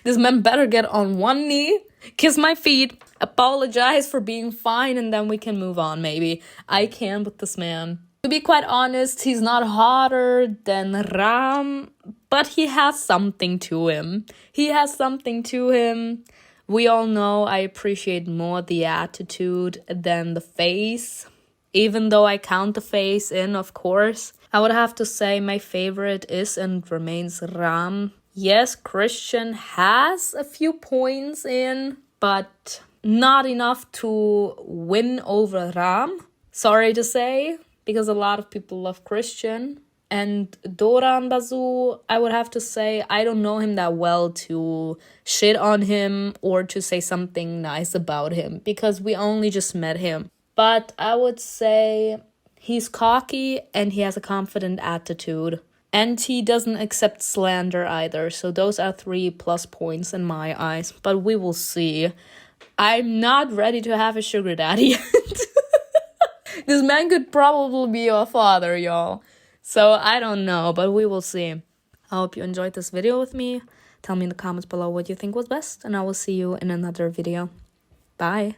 This man better get on one knee, kiss my feet, apologize for being fine, and then we can move on, maybe. I can't with this man. To be quite honest, he's not hotter than Ram, but he has something to him. He has something to him. We all know I appreciate more the attitude than the face. Even though I count the face in, of course. I would have to say my favorite is and remains Ram. Yes, Christian has a few points in, but not enough to win over Ram. Sorry to say, because a lot of people love Christian. And Doran Bazu, I would have to say, I don't know him that well to shit on him or to say something nice about him because we only just met him. But I would say he's cocky and he has a confident attitude. And he doesn't accept slander either. So those are 3 plus points in my eyes. But we will see. I'm not ready to have a sugar daddy yet. This man could probably be your father, y'all. So I don't know, but we will see. I hope you enjoyed this video with me. Tell me in the comments below what you think was best, and I will see you in another video. Bye.